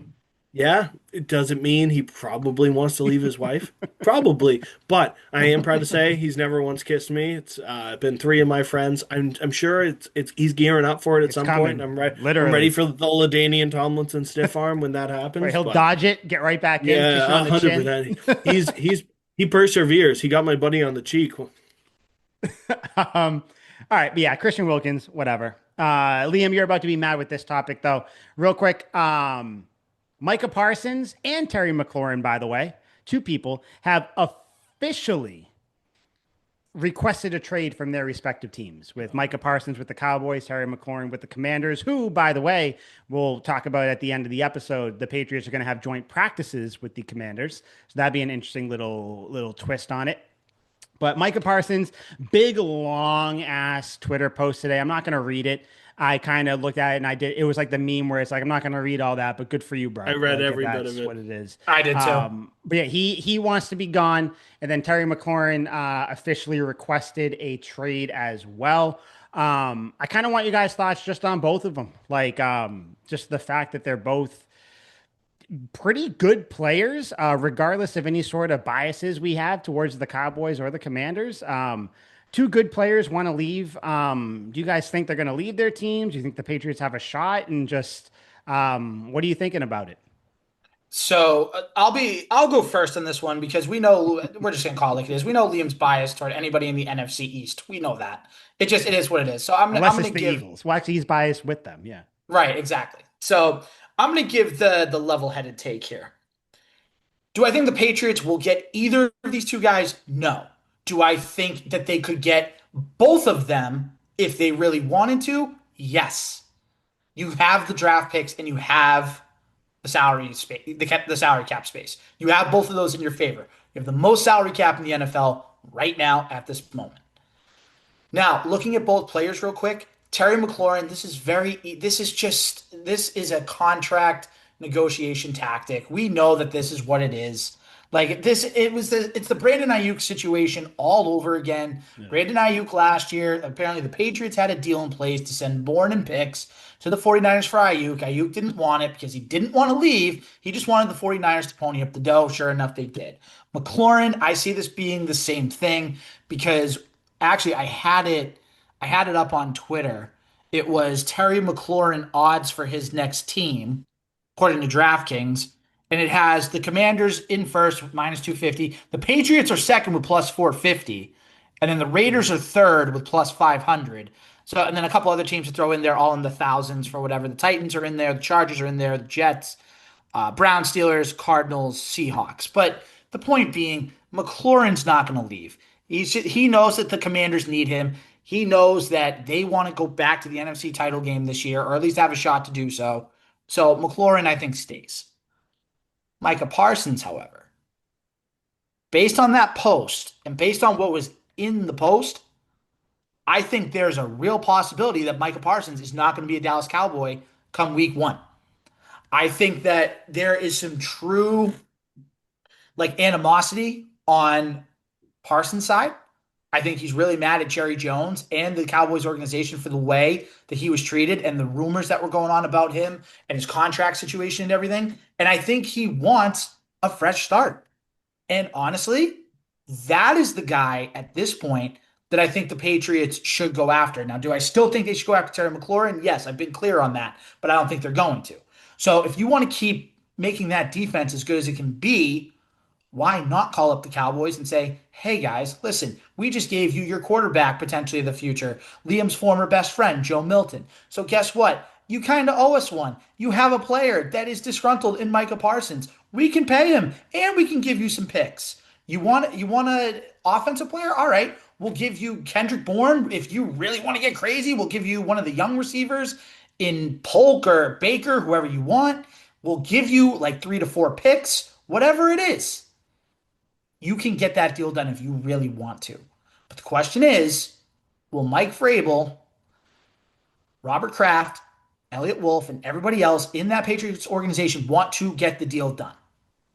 yeah, it doesn't mean he probably wants to leave his wife. Probably, but I am proud to say he's never once kissed me. It's been three of my friends. I'm sure it's he's gearing up for it at It's some point. coming, I'm ready literally. for the Ladainian Tomlinson stiff arm when that Where happens. he'll But dodge it, get right back in, kiss you yeah, on the chin. 100%. He perseveres. He got my buddy on the cheek. All right, but yeah, Christian Wilkins, whatever. Liam, you're about to be mad with this topic though. Real quick, Micah Parsons and Terry McLaurin, by the way, two people have officially requested a trade from their respective teams, with Micah Parsons with the Cowboys, Terry McLaurin with the Commanders, who, by the way, we'll talk about at the end of the episode. The Patriots are going to have joint practices with the Commanders. So that'd be an interesting little twist on it. But Micah Parsons, big long ass Twitter post today. I'm not going to read it. I kind of looked at it and I did. It was like the meme where it's like, I'm not going to read all that, but good for you, I bro. read Like if every bit of that's it. what it is. I did too. But yeah, he wants to be gone. And then Terry McLaurin officially requested a trade as well. I kind of want you guys' thoughts just on both of them. Like just the fact that they're both pretty good players, regardless of any sort of biases we have towards the Cowboys or the Commanders. Two good players want to leave. Do you guys think they're going to leave their teams? Do you think the Patriots have a shot? And just what are you thinking about it? So I'll go first on this one because we're just gonna call it like it is. We know Liam's biased toward anybody in the NFC East. We know that. It is what it is. So I'm Unless gonna it's the give Eagles. Well, actually, he's biased with them. Yeah. right, exactly. So I'm gonna give the level-headed take here. Do I think the Patriots will get either of these two guys? No. Do I think that they could get both of them if they really wanted to? Yes. You have the draft picks and you have the salary space, the salary cap space. You have both of those in your favor. You have the most salary cap in the NFL right now at this moment. Now, looking at both players real quick, Terry McLaurin, this is a contract negotiation tactic. We know that this is what it is. Like this, it's the Brandon Ayuk situation all over again. Yeah. Brandon Ayuk last year, apparently the Patriots had a deal in place to send Bourne and picks to the 49ers for Ayuk. Ayuk didn't want it because he didn't want to leave. He just wanted the 49ers to pony up the dough. Sure enough, they did. McLaurin, I see this being the same thing because actually I had it up on Twitter. It was Terry McLaurin odds for his next team, according to DraftKings. And it has the Commanders in first with minus 250. The Patriots are second with plus 450. And then the Raiders are third with plus 500. So, and then a couple other teams to throw in there, all in the thousands for whatever. The Titans are in there, the Chargers are in there, the Jets, Browns, Steelers, Cardinals, Seahawks. But the point being, McLaurin's not going to leave. He knows that the Commanders need him. He knows that they want to go back to the NFC title game this year, or at least have a shot to do so. So McLaurin, I think, stays. Micah Parsons, however, based on that post and based on what was in the post, I think there's a real possibility that Micah Parsons is not going to be a Dallas Cowboy come week 1. I think that there is some true animosity on Parsons' side. I think he's really mad at Jerry Jones and the Cowboys organization for the way that he was treated and the rumors that were going on about him and his contract situation and everything. And I think he wants a fresh start. And honestly, that is the guy at this point that I think the Patriots should go after. Now, do I still think they should go after Terry McLaurin? Yes, I've been clear on that, but I don't think they're going to. So if you want to keep making that defense as good as it can be, why not call up the Cowboys and say, hey guys, listen, we just gave you your quarterback potentially of the future, Liam's former best friend, Joe Milton. So guess what? You kind of owe us one. You have a player that is disgruntled in Micah Parsons. We can pay him and we can give you some picks. You want an offensive player? All right. We'll give you Kendrick Bourne. If you really want to get crazy, we'll give you one of the young receivers in Polk or Baker, whoever you want. We'll give you like 3 to 4 picks, whatever it is. You can get that deal done if you really want to. But the question is, will Mike Vrabel, Robert Kraft, Elliott Wolf, and everybody else in that Patriots organization want to get the deal done?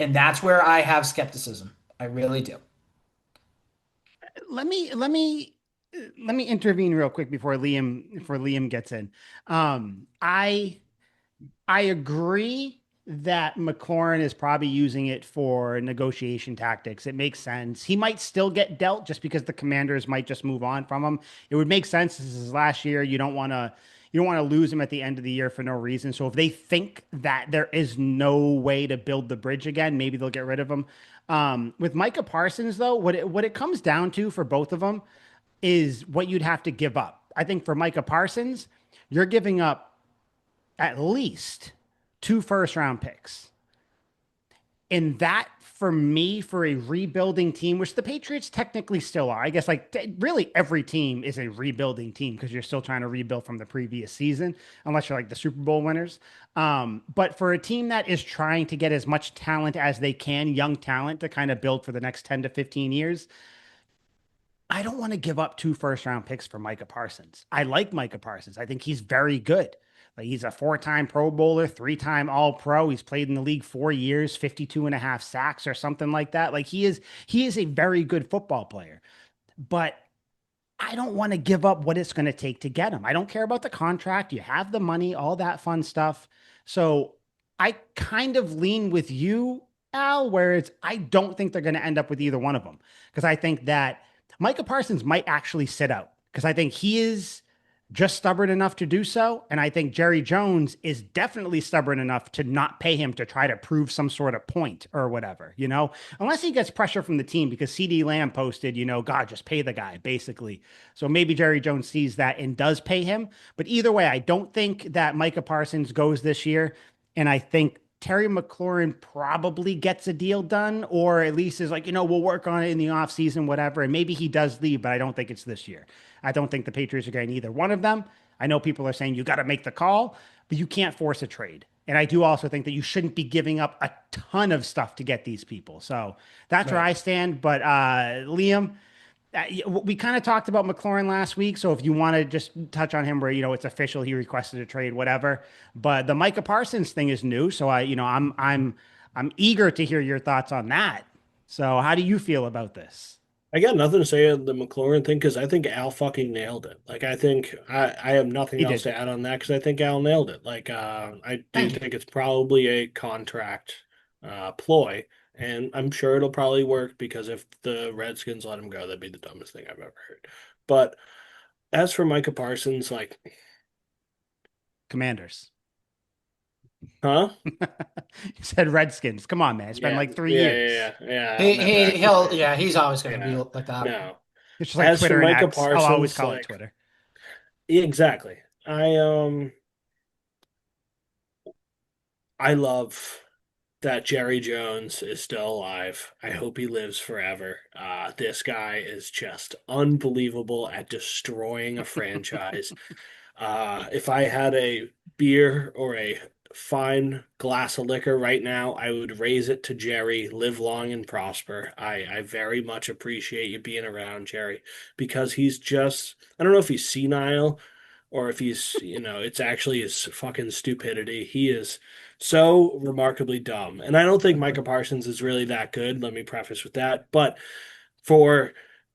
And that's where I have skepticism. I really do. Let me intervene real quick before Liam gets in. I agree that McLaurin is probably using it for negotiation tactics. It makes sense. He might still get dealt just because the Commanders might just move on from him. It would make sense. This is last year. You don't want to lose him at the end of the year for no reason. So if they think that there is no way to build the bridge again, maybe they'll get rid of him. With Micah Parsons, though, what it comes down to for both of them is what you'd have to give up. I think for Micah Parsons, you're giving up at least 2 first-round picks. And that, for me, for a rebuilding team, which the Patriots technically still are, I guess, really every team is a rebuilding team because you're still trying to rebuild from the previous season, unless you're like the Super Bowl winners. But for a team that is trying to get as much talent as they can, young talent, to kind of build for the next 10 to 15 years, I don't want to give up 2 first-round picks for Micah Parsons. I like Micah Parsons. I think he's very good. He's a 4-time Pro Bowler, 3-time All-Pro. He's played in the league 4 years, 52.5 sacks or something like that. He is a very good football player. But I don't want to give up what it's going to take to get him. I don't care about the contract. You have the money, all that fun stuff. So I kind of lean with you, Al, where I don't think they're going to end up with either one of them. Because I think that Micah Parsons might actually sit out. Because I think he is just stubborn enough to do so. And I think Jerry Jones is definitely stubborn enough to not pay him to try to prove some sort of point or whatever, unless he gets pressure from the team because CD Lamb posted, God, just pay the guy, basically. So maybe Jerry Jones sees that and does pay him. But either way, I don't think that Micah Parsons goes this year. And I think Terry McLaurin probably gets a deal done, or at least is like, we'll work on it in the offseason, whatever. And maybe he does leave, but I don't think it's this year. I don't think the Patriots are getting either one of them. I know people are saying you got to make the call, but you can't force a trade. And I do also think that you shouldn't be giving up a ton of stuff to get these people. So that's where I stand. But Liam, we kind of talked about McLaurin last week. So if you want to just touch on him where, it's official, he requested a trade, whatever. But the Micah Parsons thing is new. So I'm eager to hear your thoughts on that. So how do you feel about this? I got nothing to say on the McLaurin thing because I think Al fucking nailed it. Like I think I have nothing He else did. to add on that because I think Al nailed it. Like I do Thank you. think it's probably a contract ploy, and I'm sure it'll probably work because if the Redskins let him go, that'd be the dumbest thing I've ever heard. But as for Micah Parsons, like, Commanders. huh? You said Redskins. Come on, man. It's been Yeah, like 3 years. yeah. I meant He's always going to be yeah, like that. no. It's just like As for Twitter and Micah X. I'll always Parsons, call it like, Twitter. exactly. I love that Jerry Jones is still alive. I hope he lives forever. This guy is just unbelievable at destroying a franchise. If I had a beer or a fine glass of liquor right now, I would raise it to Jerry. Live long and prosper. I very much appreciate you being around, Jerry, because he's just, I don't know if he's senile or if he's, it's actually his fucking stupidity. He is so remarkably dumb. And I don't think Micah Parsons is really that good. Let me preface with that. But for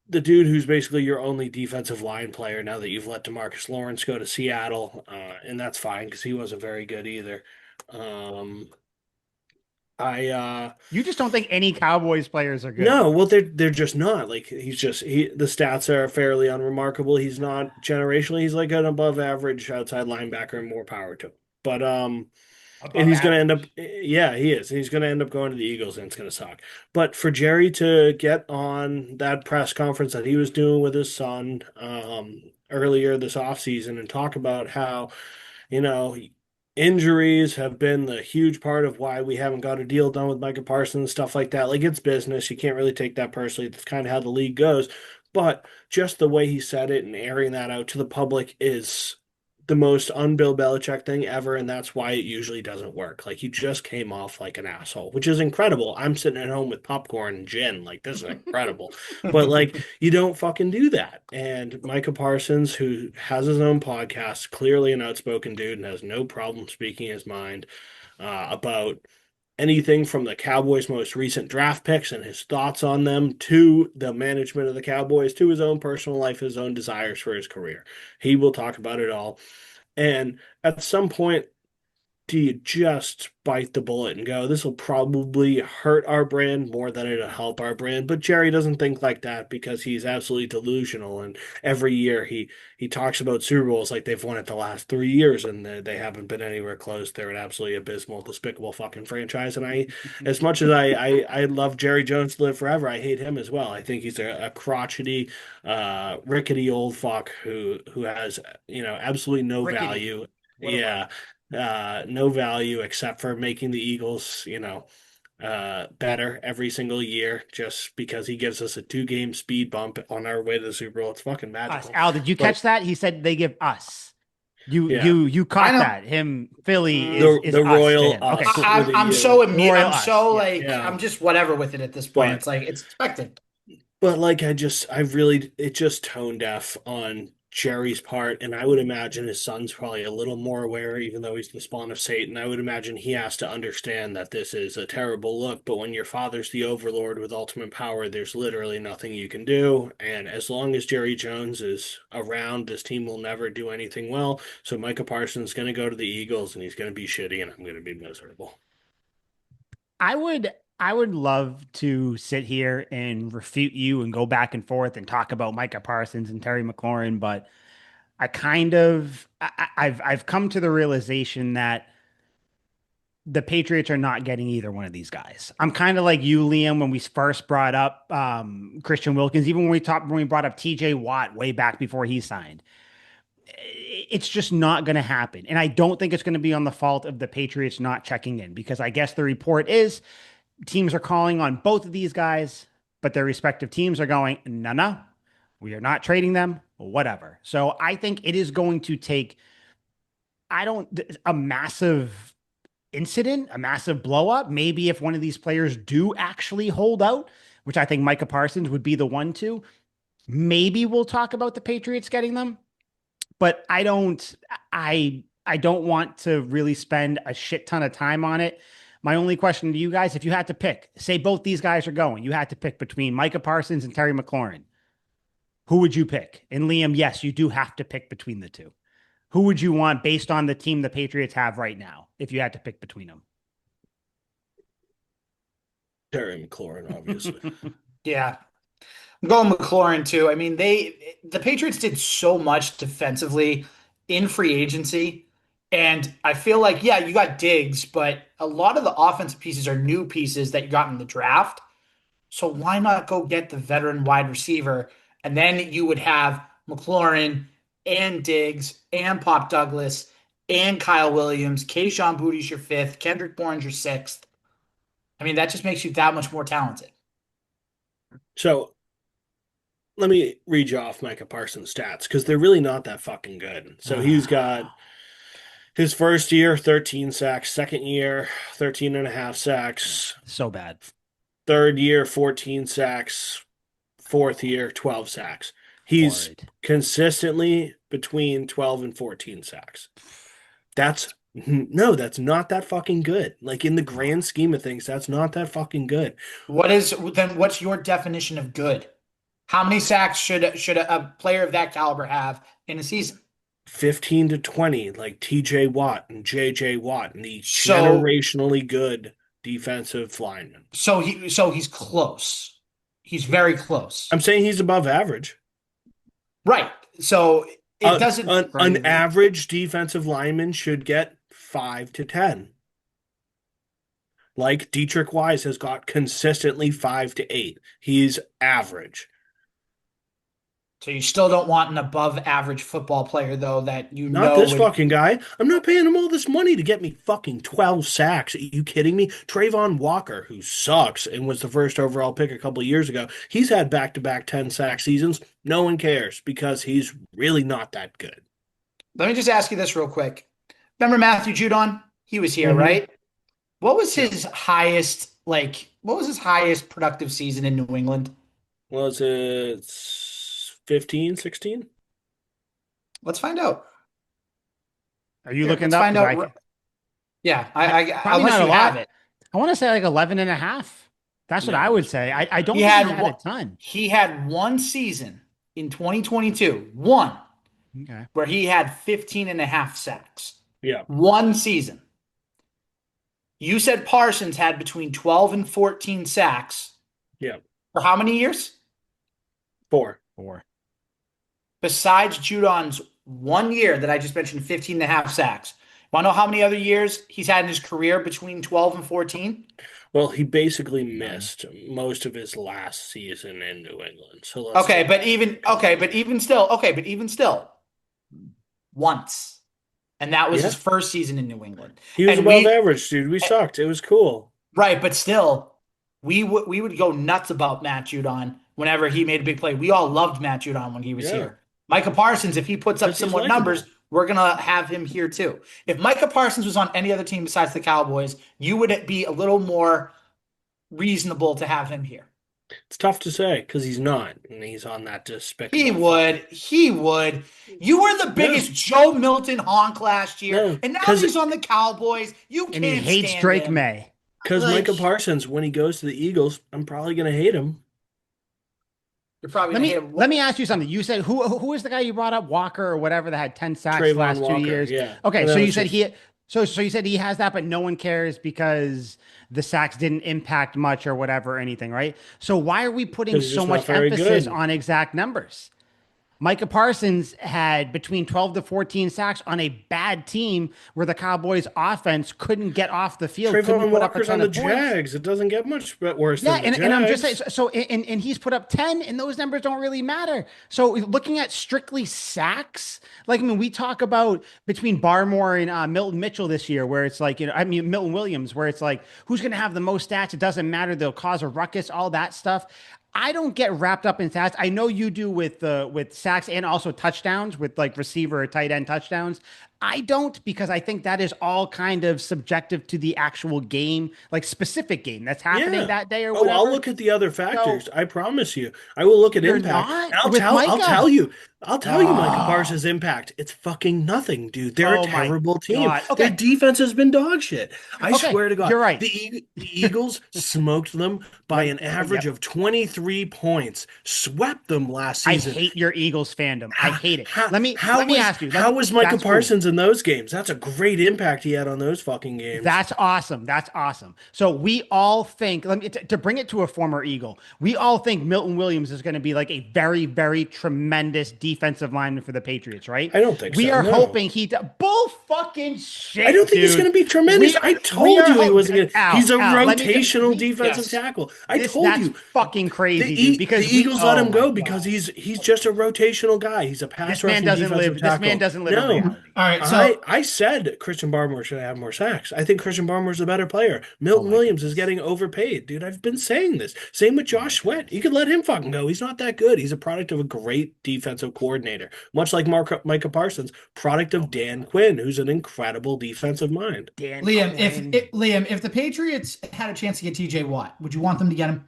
the dude who's basically your only defensive line player now that you've let Demarcus Lawrence go to Seattle, and that's fine because he wasn't very good either. Um, I You just don't think any Cowboys players are good. No, well they're just not. Like he the stats are fairly unremarkable. He's not generationally, he's like an above average outside linebacker and more power to him. But and Above he's gonna end up average. yeah, he is. He's gonna end up going to the Eagles and it's gonna suck. But for Jerry to get on that press conference that he was doing with his son earlier this offseason and talk about how you know, injuries have been the huge part of why we haven't got a deal done with Micah Parsons and stuff like that. Like it's business. You can't really take that personally. That's kind of how the league goes. But just the way he said it and airing that out to the public is the most un-Bill Belichick thing ever, and that's why it usually doesn't work. Like he just came off like an asshole, which is incredible. I'm sitting at home with popcorn and gin, like this is incredible. But like you don't fucking do that. And Micah Parsons, who has his own podcast, clearly an outspoken dude and has no problem speaking his mind about anything from the Cowboys' most recent draft picks and his thoughts on them to the management of the Cowboys to his own personal life, his own desires for his career. He will talk about it all. And at some point, do you just bite the bullet and go, this will probably hurt our brand more than it'll help our brand? But Jerry doesn't think like that because he's absolutely delusional. And every year he talks about Super Bowls like they've won it the last 3 years and they haven't been anywhere close. They're an absolutely abysmal, despicable fucking franchise. And as much as I love Jerry Jones to live forever, I hate him as well. I think he's a crotchety, rickety old fuck who has, absolutely no Rickety. value. What a word. Yeah, no value except for making the Eagles, better every single year just because he gives us a 2 game speed bump on our way to the Super Bowl. It's fucking Us. magical. Al, did you But catch that? He said they give us. You yeah, you you I caught know. that. Him Philly is the us to Royal him. Okay, us cool. with a I'm U. so Royal I'm us. so Yeah. like Yeah, I'm just whatever with it at this point. but It's like it's expected. like it just tone deaf on Jerry's part, and I would imagine his son's probably a little more aware, even though he's the spawn of Satan. I would imagine he has to understand that this is a terrible look, but when your father's the overlord with ultimate power, there's literally nothing you can do. And as long as Jerry Jones is around, this team will never do anything well. So Micah Parsons is going to go to the Eagles and he's going to be shitty, and I'm going to be miserable. I would love to sit here and refute you and go back and forth and talk about Micah Parsons and Terry McLaurin, but I've come to the realization that the Patriots are not getting either one of these guys. I'm kind of like you, Liam, when we first brought up Christian Wilkins, even when we brought up TJ Watt way back before he signed. It's just not going to happen. And I don't think it's going to be on the fault of the Patriots not checking in, because I guess the report is teams are calling on both of these guys, but their respective teams are going, no, we are not trading them, whatever. So I think it is going to take, a massive incident, a massive blow up. Maybe if one of these players do actually hold out, which I think Micah Parsons would be the one to, maybe we'll talk about the Patriots getting them. But I don't want to really spend a shit ton of time on it. My only question to you guys, if you had to pick, say both these guys are going, you had to pick between Micah Parsons and Terry McLaurin, who would you pick? And Liam, yes, you do have to pick between the two. Who would you want based on the team the Patriots have right now, if you had to pick between them? Terry McLaurin, obviously. Yeah. I'm going McLaurin too. I mean, the Patriots did so much defensively in free agency. And I feel like, yeah, you got Diggs, but a lot of the offensive pieces are new pieces that you got in the draft. So why not go get the veteran wide receiver? And then you would have McLaurin and Diggs and Pop Douglas and Kyle Williams. Kayshon Boutte's your fifth. Kendrick Bourne's your sixth. I mean, that just makes you that much more talented. So let me read you off Micah Parsons' stats, because they're really not that fucking good. So he's got his first year, 13 sacks. Second year, 13 and a half sacks. So bad. Third year, 14 sacks. Fourth year, 12 sacks. He's consistently between 12 and 14 sacks. That's not that fucking good. Like, in the grand scheme of things, that's not that fucking good. What's your definition of good? How many sacks should a player of that caliber have in a season? 15 to 20, like TJ Watt and JJ Watt, and the generationally good defensive lineman. So he's close. He's very close. I'm saying he's above average. Right. So it doesn't. An average defensive lineman should get 5 to 10. Like Dietrich Wise has got consistently 5 to 8. He's average. So you still don't want an above average football player, though, that Not this fucking guy. I'm not paying him all this money to get me fucking 12 sacks. Are you kidding me? Trayvon Walker, who sucks and was the first overall pick a couple of years ago, he's had back-to-back 10-sack seasons. No one cares because he's really not that good. Let me just ask you this real quick. Remember Matthew Judon? He was here, right? What was his highest productive season in New England? Was it 15, 16? Let's find out. Are you looking up? Find out. Yeah, I unless you have it. I want to say like 11 and a half. That's what I would say. I don't think he had a ton. He had one season in 2022, where he had 15 and a half sacks. Yeah. One season. You said Parsons had between 12 and 14 sacks. Yeah. For how many years? 4. Besides Judon's 1 year that I just mentioned, 15 and a half sacks. Want to know how many other years he's had in his career between 12 and 14? Well, he basically missed most of his last season in New England. So but even still, once. And that was his first season in New England. He was above average, dude. We sucked. It was cool. Right, but still, we would go nuts about Matt Judon whenever he made a big play. We all loved Matt Judon when he was here. Micah Parsons, if he puts up similar numbers, we're going to have him here too. If Micah Parsons was on any other team besides the Cowboys, you would be a little more reasonable to have him here. It's tough to say because he's not, and he's on that despicable. He would. You were the biggest Joe Milton honk last year, and now he's on the Cowboys. And he hates Drake Maye. Because Micah Parsons, when he goes to the Eagles, I'm probably going to hate him. You're probably going to hate him. Let me ask you something. You said who is the guy you brought up, Walker or whatever, that had 10 sacks Trayvon last Walker, 2 years? Yeah. Okay, so you said you said he has that, but no one cares because the sacks didn't impact much or whatever or anything, right? So why are we putting so much emphasis on exact numbers? Micah Parsons had between 12 to 14 sacks on a bad team where the Cowboys offense couldn't get off the field, couldn't Trayvon put up a Walker's on ton the of points. Jags. It doesn't get much worse Yeah, than the and I'm just saying, Jags. and he's put up 10, and those numbers don't really matter. So looking at strictly sacks, like, I mean, we talk about between Barmore and Milton Mitchell this year, where it's like, I mean, Milton Williams, where it's like, who's going to have the most stats? It doesn't matter. They'll cause a ruckus, all that stuff. I don't get wrapped up in stats. I know you do with sacks and also touchdowns with like receiver or tight end touchdowns. I don't, because I think that is all kind of subjective to the actual game, like specific game that's happening Yeah. that day or Oh, I'll whatever. look at the other So factors. I promise you. I will look at you're impact. not And with I'll Micah. tell you. I'll tell you Micah Oh, Parsons' impact. It's fucking nothing, dude. They're a oh my terrible team. God. Their Okay. defense has been dog shit. I Okay. swear to God. You're right. The Eagles smoked them by Right. an average Yep. of 23 points. Swept them last I season. hate your Eagles fandom. I How, hate it. how, Let me ask you. how was Micah That's cool. Parsons in those games? That's a great impact he had on those fucking games. That's awesome. That's awesome. So we all think, let me to bring it to a former Eagle. We all think Milton Williams is going to be like a very, very tremendous defensive lineman for the Patriots, right? I don't think We so. are No. hoping bull fucking shit. I don't think he's dude. going to be tremendous. I told you he wasn't going to. He's a Let me just rotational defensive yes. tackle. I This told that's you. fucking crazy, dude. The Because Eagles let oh him my go because God. he's just a rotational guy. He's a pass rushing defensive This man tackle. doesn't live in No, reality. All right, so I said Christian Barmore should have more sacks. I think Christian Barmore's a better player. Oh Milton my Williams is goodness. getting overpaid, dude. I've been saying this. Same with Oh my Josh Sweat. You goodness. could let him fucking go. He's not that good. He's a product of a great defensive coordinator, much like Micah Parsons, product Oh of my Dan God. Quinn, who's an incredible defensive mind. Dan Liam, Quinn. if the Patriots had a chance to get TJ Watt, would you want them to get him?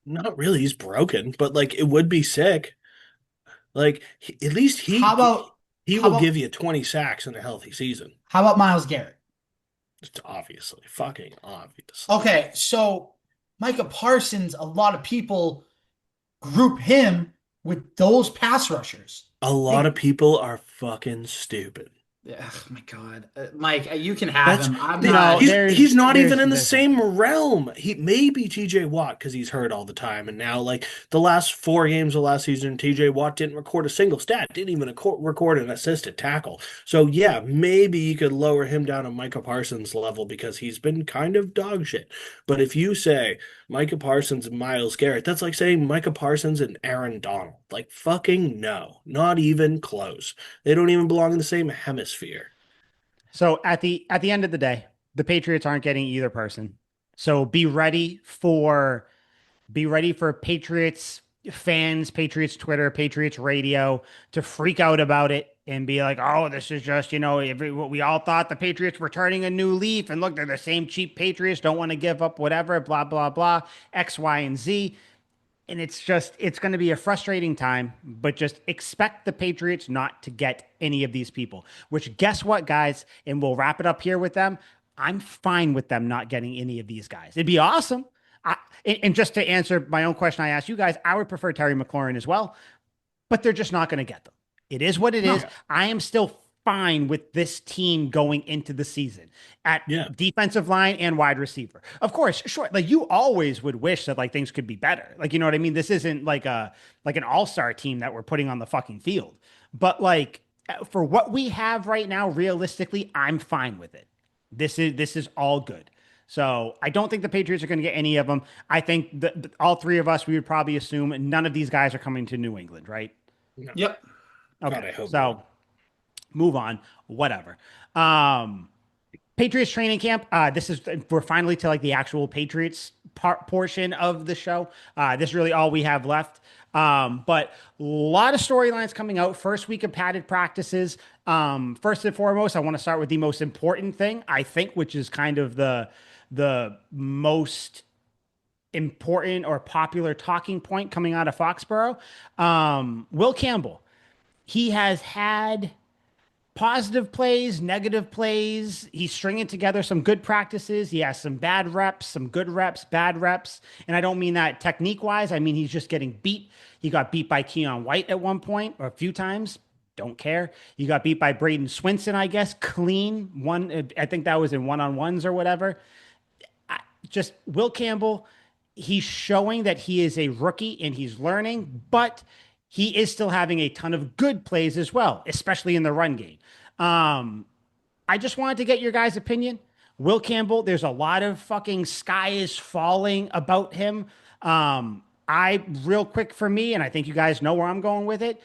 Not really. He's broken, but like it would be sick. Like at least How about he how will about give you 20 sacks in a healthy season. how about Miles Garrett? Just obviously, fucking obviously. Okay, so Micah Parsons, a lot of people group him with those pass rushers. A lot of people are fucking stupid. Oh my God, Mike, you can have That's him. I'm the- not. he's not even in the there's same realm. He may be TJ Watt because he's hurt all the time, and now like the last 4 games of last season, TJ Watt didn't record a single stat, didn't even record an assisted tackle. So yeah, maybe you could lower him down to Micah Parsons level because he's been kind of dog shit. But if you say Micah Parsons and Myles Garrett, that's like saying Micah Parsons and Aaron Donald. Like fucking no, not even close. They don't even belong in the same hemisphere. So at the end of the day, the Patriots aren't getting either person. So be ready for Patriots fans, Patriots Twitter, Patriots radio to freak out about it and be like, "Oh, this is just, we all thought the Patriots were turning a new leaf and look, they're the same cheap Patriots, don't want to give up whatever, blah blah blah, X, Y, and Z." And it's going to be a frustrating time, but just expect the Patriots not to get any of these people, which guess what, guys? And we'll wrap it up here with them. I'm fine with them not getting any of these guys. It'd be awesome. And just to answer my own question I asked you guys, I would prefer Terry McLaurin as well, but they're just not going to get them. It is what it is. I am still fine with this team going into the season at defensive line and wide receiver. Of course, sure. Like you always would wish that like things could be better. Like, you know what I mean? This isn't like an all-star team that we're putting on the fucking field. But like for what we have right now, realistically, I'm fine with it. This is all good. So I don't think the Patriots are going to get any of them. I think that all three of us, we would probably assume none of these guys are coming to New England, right? No. Yep. Okay. God, I hope so not. move on. Whatever. Patriots training camp. We're finally to like the actual Patriots portion of the show. This is really all we have left. But a lot of storylines coming out. First week of padded practices. First and foremost, I want to start with the most important thing, I think, which is kind of the most important or popular talking point coming out of Foxboro. Will Campbell. He has had positive plays, negative plays. He's stringing together some good practices. He has some bad reps, some good reps, bad reps. And I don't mean that technique wise. I mean, he's just getting beat. He got beat by Keon White at one point or a few times. Don't care. He got beat by Braden Swinson, I guess. Clean one. I think that was in one-on-ones or whatever. Just Will Campbell, he's showing that he is a rookie and he's learning, but he is still having a ton of good plays as well, especially in the run game. Um, I just wanted to get your guys' opinion. Will Campbell, there's a lot of fucking sky is falling about him. Real quick for me, and I think you guys know where I'm going with it.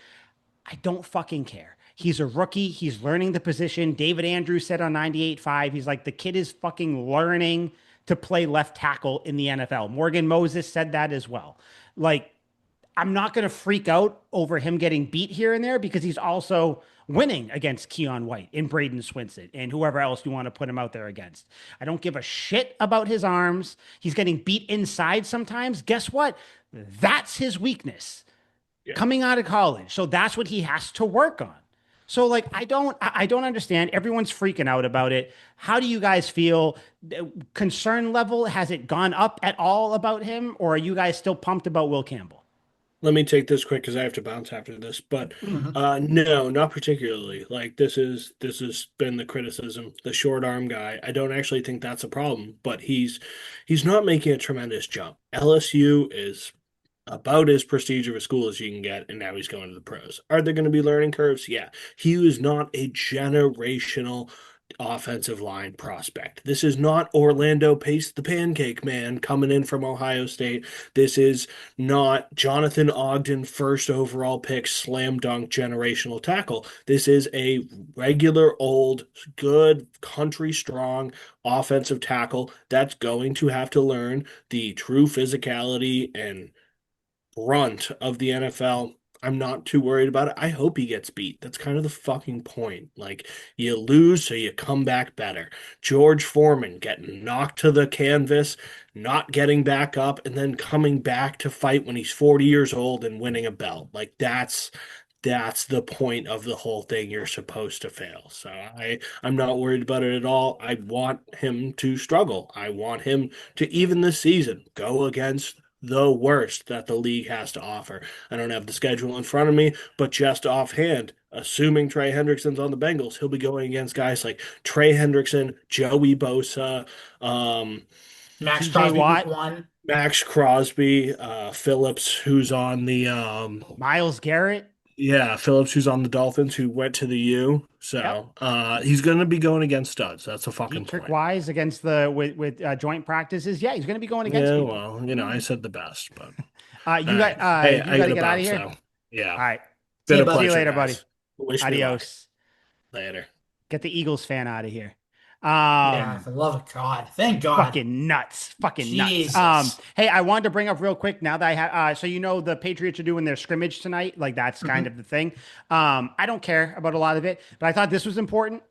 I don't fucking care. He's a rookie. He's learning the position. David Andrews said on 98.5, he's like, the kid is fucking learning to play left tackle in the NFL. Morgan Moses said that as well. Like, I'm not going to freak out over him getting beat here and there because he's also winning against Keon White and Braden Swinson and whoever else you want to put him out there against. I don't give a shit about his arms. He's getting beat inside sometimes. Guess what? That's his weakness coming out of college. So that's what he has to work on. So like I don't understand. Everyone's freaking out about it. How do you guys feel? Concern level, has it gone up at all about him, or are you guys still pumped about Will Campbell? Let me take this quick because I have to bounce after this. But Mhm. no, not particularly. Like this has been the criticism, the short arm guy. I don't actually think that's a problem, but he's not making a tremendous jump. LSU is about as prestige of a school as you can get, and now he's going to the pros. Are there going to be learning curves? Yeah. He was not a generational offensive line prospect. This is not Orlando Pace the Pancake Man coming in from Ohio State. This is not Jonathan Ogden first overall pick slam dunk generational tackle. This is a regular old good country strong offensive tackle that's going to have to learn the true physicality and brunt of the NFL. I'm not too worried about it. I hope he gets beat. That's kind of the fucking point. Like, you lose, so you come back better. George Foreman getting knocked to the canvas, not getting back up, and then coming back to fight when he's 40 years old and winning a belt. Like, that's the point of the whole thing. You're supposed to fail. So I'm not worried about it at all. I want him to struggle. I want him to, even this season, go against the worst that the league has to offer. I don't have the schedule in front of me, but just offhand, assuming Trey Hendrickson's on the Bengals, he'll be going against guys like Trey Hendrickson, Joey Bosa, Max TJ Crosby, week Watt, one. Max Crosby, Phillips, who's on the Miles Garrett. yeah, Phillips, who's on the Dolphins, who went to the U. Yep. So he's going to be going against studs. That's a fucking Dietrich point. Wise against the with joint practices. Yeah, he's going to be going against Yeah, people. well, I said the best, but You got hey, you I got to gotta get out of bounce, here. so yeah, All right. See been you, a bud. See you pleasure, later, buddy. guys. Wish me luck. Adios. Later. Get the Eagles fan out of here. Yeah, for the love of God. Thank God. Fucking nuts. Fucking nuts. Jesus. Hey, I wanted to bring up real quick now that I have so the Patriots are doing their scrimmage tonight. Like that's kind of the thing. I don't care about a lot of it, but I thought this was important.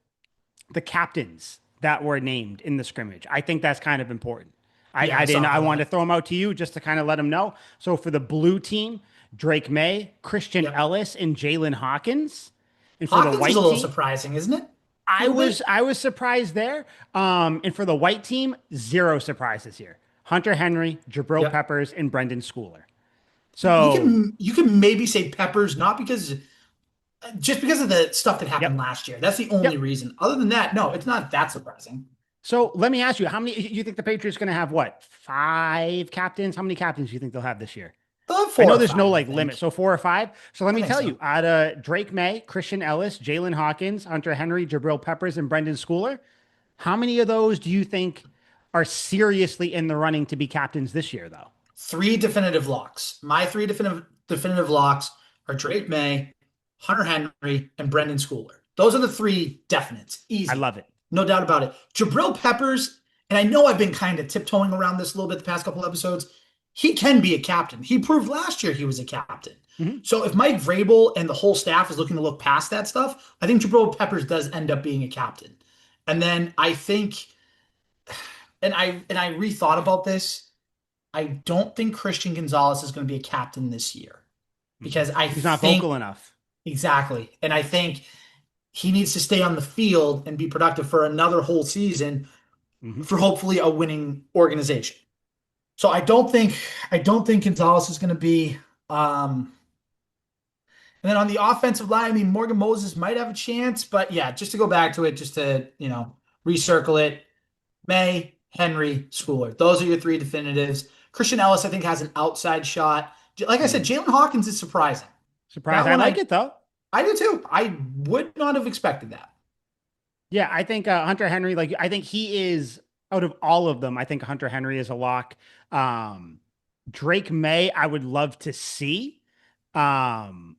The captains that were named in the scrimmage. I think that's kind of important. Yeah, I didn't saw I that. wanted to throw them out to you just to kind of let them know. So for the blue team, Drake Maye, Christian Yep. Ellis, and Jalen Hawkins. And for the Hawkins white is a little team, surprising, isn't it? I Little was bit. I was surprised there. And for the white team, zero surprises here. Hunter Henry, Jabril Yep. Peppers, and Brendan Schooler. You So can maybe say Peppers, not because just because of the stuff that happened yep, last year. That's the only yep. reason. Other than that, no, it's not that surprising. So let me ask you, how many you think the Patriots going to have? What, 5 captains? How many captains do you think they'll have this year? They'll have I 4 know or there's 5, no I like think. limit. So 4 or 5. So let I me think tell so. you, out of Drake Maye, Christian Ellis, Jalen Hawkins, Hunter Henry, Jabril Peppers, and Brendan Schooler, how many of those do you think are seriously in the running to be captains this year, though? 3 definitive locks. My 3 definitive locks are Drake May, Hunter Henry, and Brendan Schooler. Those are the 3 definites. Easy. I love it. No doubt about it. Jabril Peppers, and I know I've been kind of tiptoeing around this a little bit the past couple episodes. He can be a captain. He proved last year he was a captain. Mhm. So if Mike Vrabel and the whole staff is looking to look past that stuff, I think Jabril Peppers does end up being a captain. And then I think, and I rethought about this. I don't think Christian Gonzalez is going to be a captain this year because I He's not think vocal enough. exactly, and I think he needs to stay on the field and be productive for another whole season Mhm. for hopefully a winning organization. So I don't think Gonzalez is going to be. And then on the offensive line, I mean Morgan Moses might have a chance, but yeah, just to go back to it, just to recircle it, May, Henry, Schooler. Those are your 3 definitives. Christian Ellis, I think, has an outside shot. Like I said, Jalen Hawkins is surprising. Surprised. That I one like it though. I do too. I would not have expected that. Yeah, I think Hunter Henry, like I think he is out of all of them. I think Hunter Henry is a lock. Um, Drake May, I would love to see. Um,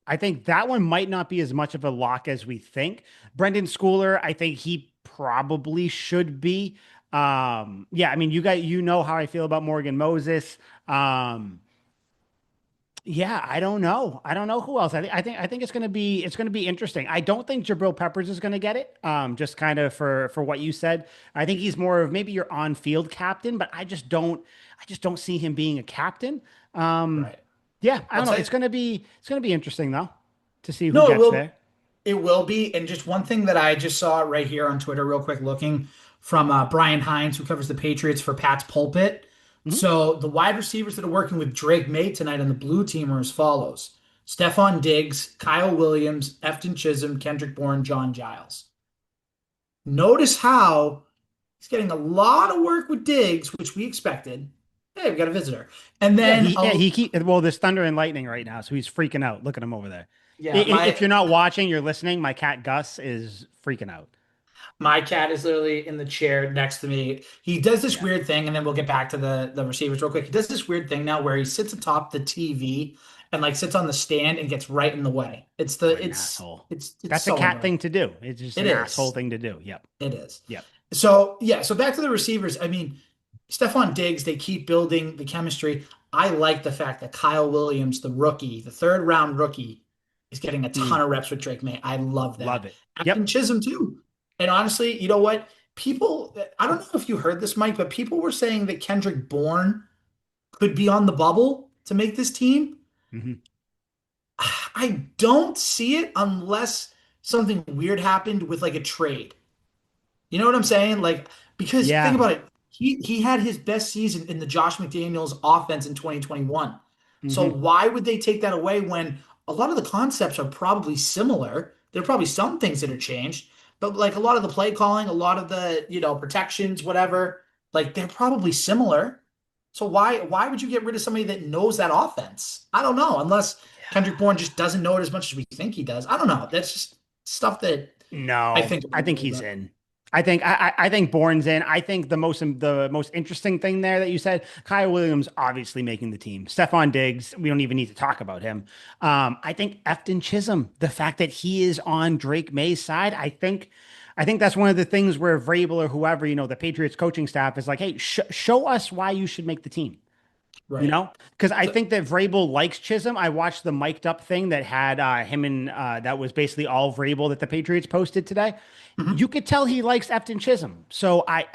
I think that one might not be as much of a lock as we think. Brendan Schooler, I think he probably should be. Yeah, I mean, you know how I feel about Morgan Moses. Um, yeah, I don't know. I don't know who else. I think it's gonna be interesting. I don't think Jabril Peppers is gonna get it. Just kind of for what you said. I think he's more of maybe your on-field captain, but I just don't see him being a captain. Um, Right. yeah, I I'll don't know. tell you. It's gonna be interesting though to see who No, gets there. it will be. And just one thing that I just saw right here on Twitter, real quick, looking from Brian Hines, who covers the Patriots for Pat's Pulpit. Mhm. So the wide receivers that are working with Drake May tonight on the blue team are as follows: Stephon Diggs, Kyle Williams, Efton Chisholm, Kendrick Bourne, John Giles. Notice how he's getting a lot of work with Diggs, which we expected. Hey, we got a visitor. And then, Yeah, he keep well, there's thunder and lightning right now, so he's freaking out. Look at him over there. yeah, If you're not watching, you're listening. My cat Gus is freaking out. my cat is literally in the chair next to me. He does this Yeah. weird thing, and then we'll get back to the receivers real quick. He does this weird thing now where he sits atop the TV and like sits on the stand and gets right in the way. What an asshole. It's That's a so cat annoying. thing to do. It's just It an asshole is. thing to do. Yep. It is. Yep. So yeah, so back to the receivers. I mean, Stephon Diggs, they keep building the chemistry. I like the fact that Kyle Williams, the rookie, the third round rookie, is getting a ton Mm, of reps with Drake May. I love love that. it. Afton Yep. Chisholm too. And honestly, you know what? People, I don't know if you heard this, Mike, but people were saying that Kendrick Bourne could be on the bubble to make this team. Hmm. I don't see it unless something weird happened with like a trade. You know what I'm saying? Like, because think Yeah. about it. He had his best season in the Josh McDaniels offense in 2021. So Hmm. why would they take that away when a lot of the concepts are probably similar? There are probably some things that are changed, but like a lot of the play calling, a lot of the, protections, whatever, like they're probably similar. So why would you get rid of somebody that knows that offense? I don't know, unless Kendrick Bourne just doesn't know it as much as we think he does. I don't know. That's just stuff that I No, think about I a think little he's bit. in. I think Bourne's in. I think the most interesting thing there that you said, Kyle Williams obviously making the team. Stephon Diggs, we don't even need to talk about him. I think Efton Chisholm, the fact that he is on Drake May's side, I think that's one of the things where Vrabel or whoever, the Patriots coaching staff is like, hey, show us why you should make the team. Right. Because I So, think that Vrabel likes Chisholm. I watched the mic'd up thing that had him and that was basically all Vrabel that the Patriots posted today. mhm. You could tell he likes Efton Chisholm. So I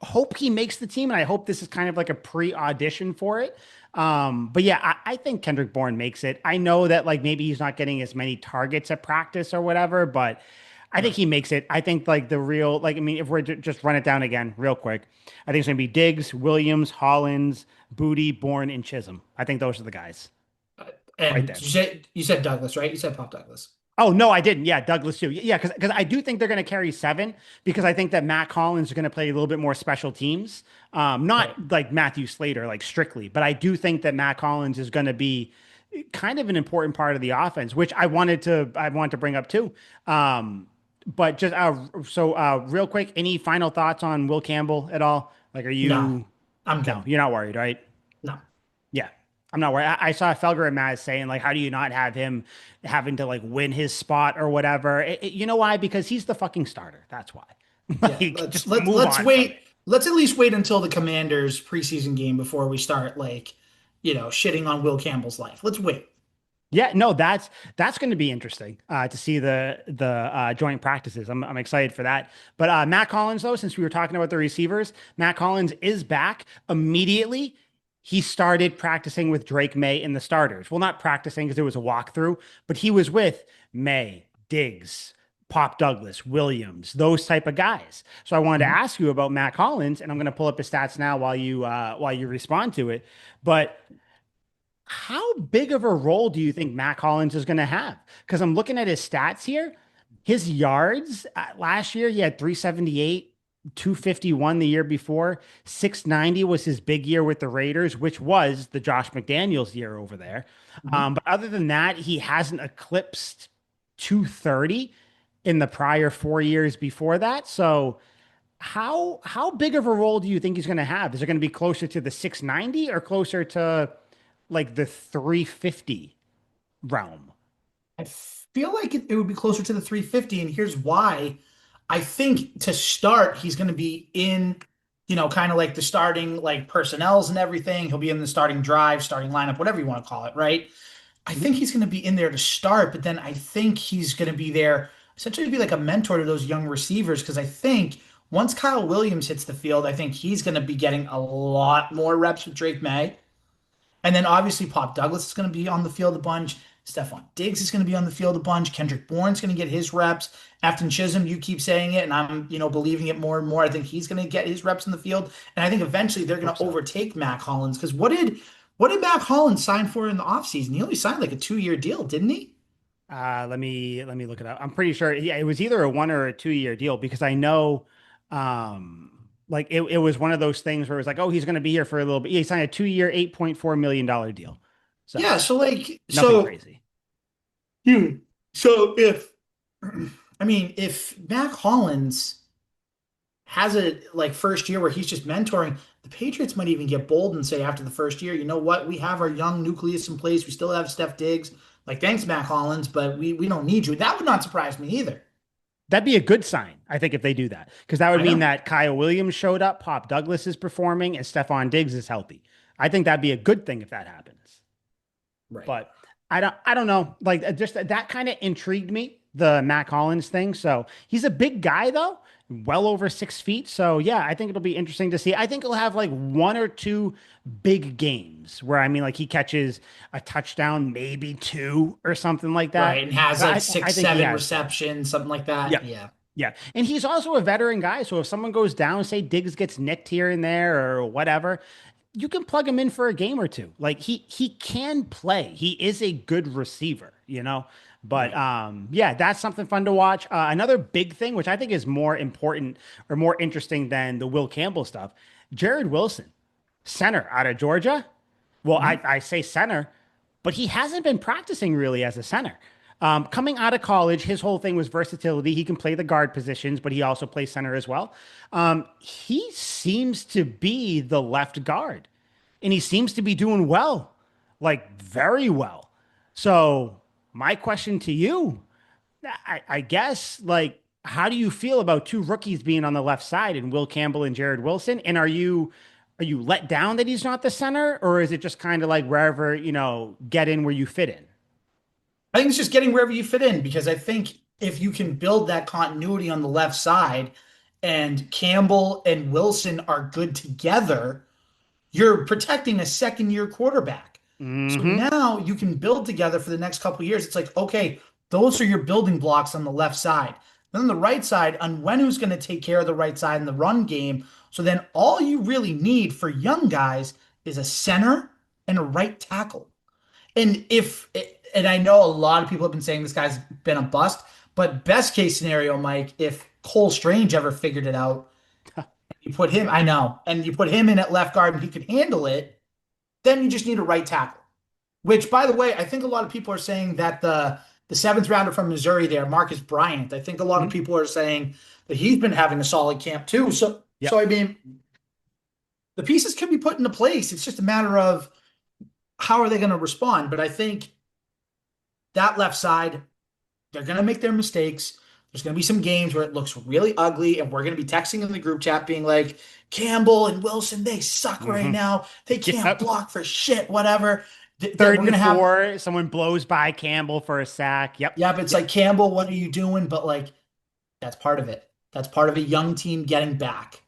hope he makes the team, and I hope this is kind of like a pre-audition for it. But yeah, I think Kendrick Bourne makes it. I know that like maybe he's not getting as many targets at practice or whatever, but I think Right. he makes it. I think like the real like I mean, if we're to just run it down again real quick, I think it's gonna be Diggs, Williams, Hollins, Booty, Bourne, and Chisholm. I think those are the guys right And there. you said Douglas, right? You said Pop Douglas. Oh no, I didn't. Yeah, Douglas too. Yeah, because I do think they're going to carry seven because I think that Matt Collins is going to play a little bit more special teams. Not Right. like Matthew Slater, like strictly, but I do think that Matt Collins is going to be kind of an important part of the offense, which I wanted to bring up too. But just real quick, any final thoughts on Will Campbell at all? Like, are No, you? I'm No, good. you're not worried, right? No. Yeah. I'm not worried. I saw Felger and Maz saying, like, how do you not have him having to, like, win his spot or whatever? You know why? Because he's the fucking starter. That's why. Yeah, Like, let's just let move let's on from wait. it. Let's at least wait until the Commanders preseason game before we start shitting on Will Campbell's life. Let's wait. Yeah, no, that's going to be interesting to see the joint practices. I'm excited for that. But Matt Collins, though, since we were talking about the receivers, Matt Collins is back immediately. He started practicing with Drake May in the starters. Well, not practicing because it was a walkthrough, but he was with May, Diggs, Pop Douglas, Williams, those type of guys. So I wanted to Mhm. ask you about Matt Collins, and I'm going to pull up his stats now while you respond to it. But how big of a role do you think Matt Collins is going to have? Because I'm looking at his stats here. His yards last year, he had 378. 251 the year before. 690 was his big year with the Raiders, which was the Josh McDaniels year over there. Mhm. But other than that, he hasn't eclipsed 230 in the prior 4 years before that. So how big of a role do you think he's going to have? Is it going to be closer to the 690 or closer to like the 350 realm? I feel like it would be closer to the 350, and here's why. I think to start, he's going to be in, kind of like the starting like personnels and everything. He'll be in the starting drive, starting lineup, whatever you want to call it, right? I think he's going to be in there to start, but then I think he's going to be there essentially to be like a mentor to those young receivers because I think once Kyle Williams hits the field, I think he's going to be getting a lot more reps with Drake May. And then obviously Pop Douglas is going to be on the field a bunch. Stephon Diggs is going to be on the field a bunch. Kendrick Bourne's going to get his reps. Afton Chisholm, you keep saying it, and I'm, believing it more and more. I think he's going to get his reps in the field, and I think eventually they're going to overtake Mac Hollins. Because what did Mac Hollins sign for in the offseason? He only signed like a 2-year deal, didn't he? Let me look it up. I'm pretty sure, yeah, it was either a 1 or a 2 year deal because I know, like it was one of those things where it was like, oh, he's going to be here for a little bit. Yeah, he signed a 2 year, $8.4 million deal. So Yeah. So like, nothing crazy. hmm, so if if Mac Hollins has a like first year where he's just mentoring, the Patriots might even get bold and say after the first year, you know what, we have our young nucleus in place. We still have Steph Diggs. Like, thanks, Mac Hollins, but we don't need you. That would not surprise me either. That'd be a good sign, I think, if they do that, because that would I mean know. that Kyle Williams showed up, Pop Douglas is performing, and Stephon Diggs is healthy. I think that'd be a good thing if that happens. Right. But I don't know. Like just that kind of intrigued me, the Mac Hollins thing. So he's a big guy though, well over 6 feet. So yeah, I think it'll be interesting to see. I think he'll have like one or two big games where I mean like he catches a touchdown, maybe two or something like Right. that. And has But like I six, think he seven has to. receptions, something like that. Yeah. Yeah. Yeah. And he's also a veteran guy. So if someone goes down, say Diggs gets nicked here and there or whatever, you can plug him in for a game or two. Like he can play. He is a good receiver, you know. But Right. yeah, that's something fun to watch. Another big thing, which I think is more important or more interesting than the Will Campbell stuff, Jared Wilson, center out of Georgia. Well, Mhm. I say center, but he hasn't been practicing really as a center. Coming out of college, his whole thing was versatility. He can play the guard positions, but he also plays center as well. He seems to be the left guard, and he seems to be doing well, like very well. So, my question to you, I guess, like, how do you feel about two rookies being on the left side and Will Campbell and Jared Wilson? And are you let down that he's not the center, or is it just kind of like wherever, get in where you fit in? I think it's just getting wherever you fit in because I think if you can build that continuity on the left side and Campbell and Wilson are good together, you're protecting a second year quarterback. So Hmm. now you can build together for the next couple of years. It's like, okay, those are your building blocks on the left side. Then on the right side, Onwenu's going to take care of the right side in the run game. So then all you really need for young guys is a center and a right tackle. And I know a lot of people have been saying this guy's been a bust, but best case scenario, Mike, if Cole Strange ever figured it out, you put him, I know, and you put him in at left guard and he could handle it, then you just need a right tackle. Which, by the way, I think a lot of people are saying that the seventh rounder from Missouri there, Marcus Bryant, I think a lot of Hmm. people are saying that he's been having a solid camp too. So Yep. so I mean, the pieces can be put into place. It's just a matter of how are they going to respond. But I think that left side, they're going to make their mistakes. There's going to be some games where it looks really ugly, and we're going to be texting in the group chat being like, Campbell and Wilson, they suck right Hmm. now. They can't Yep. block for shit, whatever. We're Third going to and have, four, someone blows by Campbell for a sack. Yep. yeah, but it's Yep. like, Campbell, what are you doing? But like, that's part of it. That's part of a young team getting back.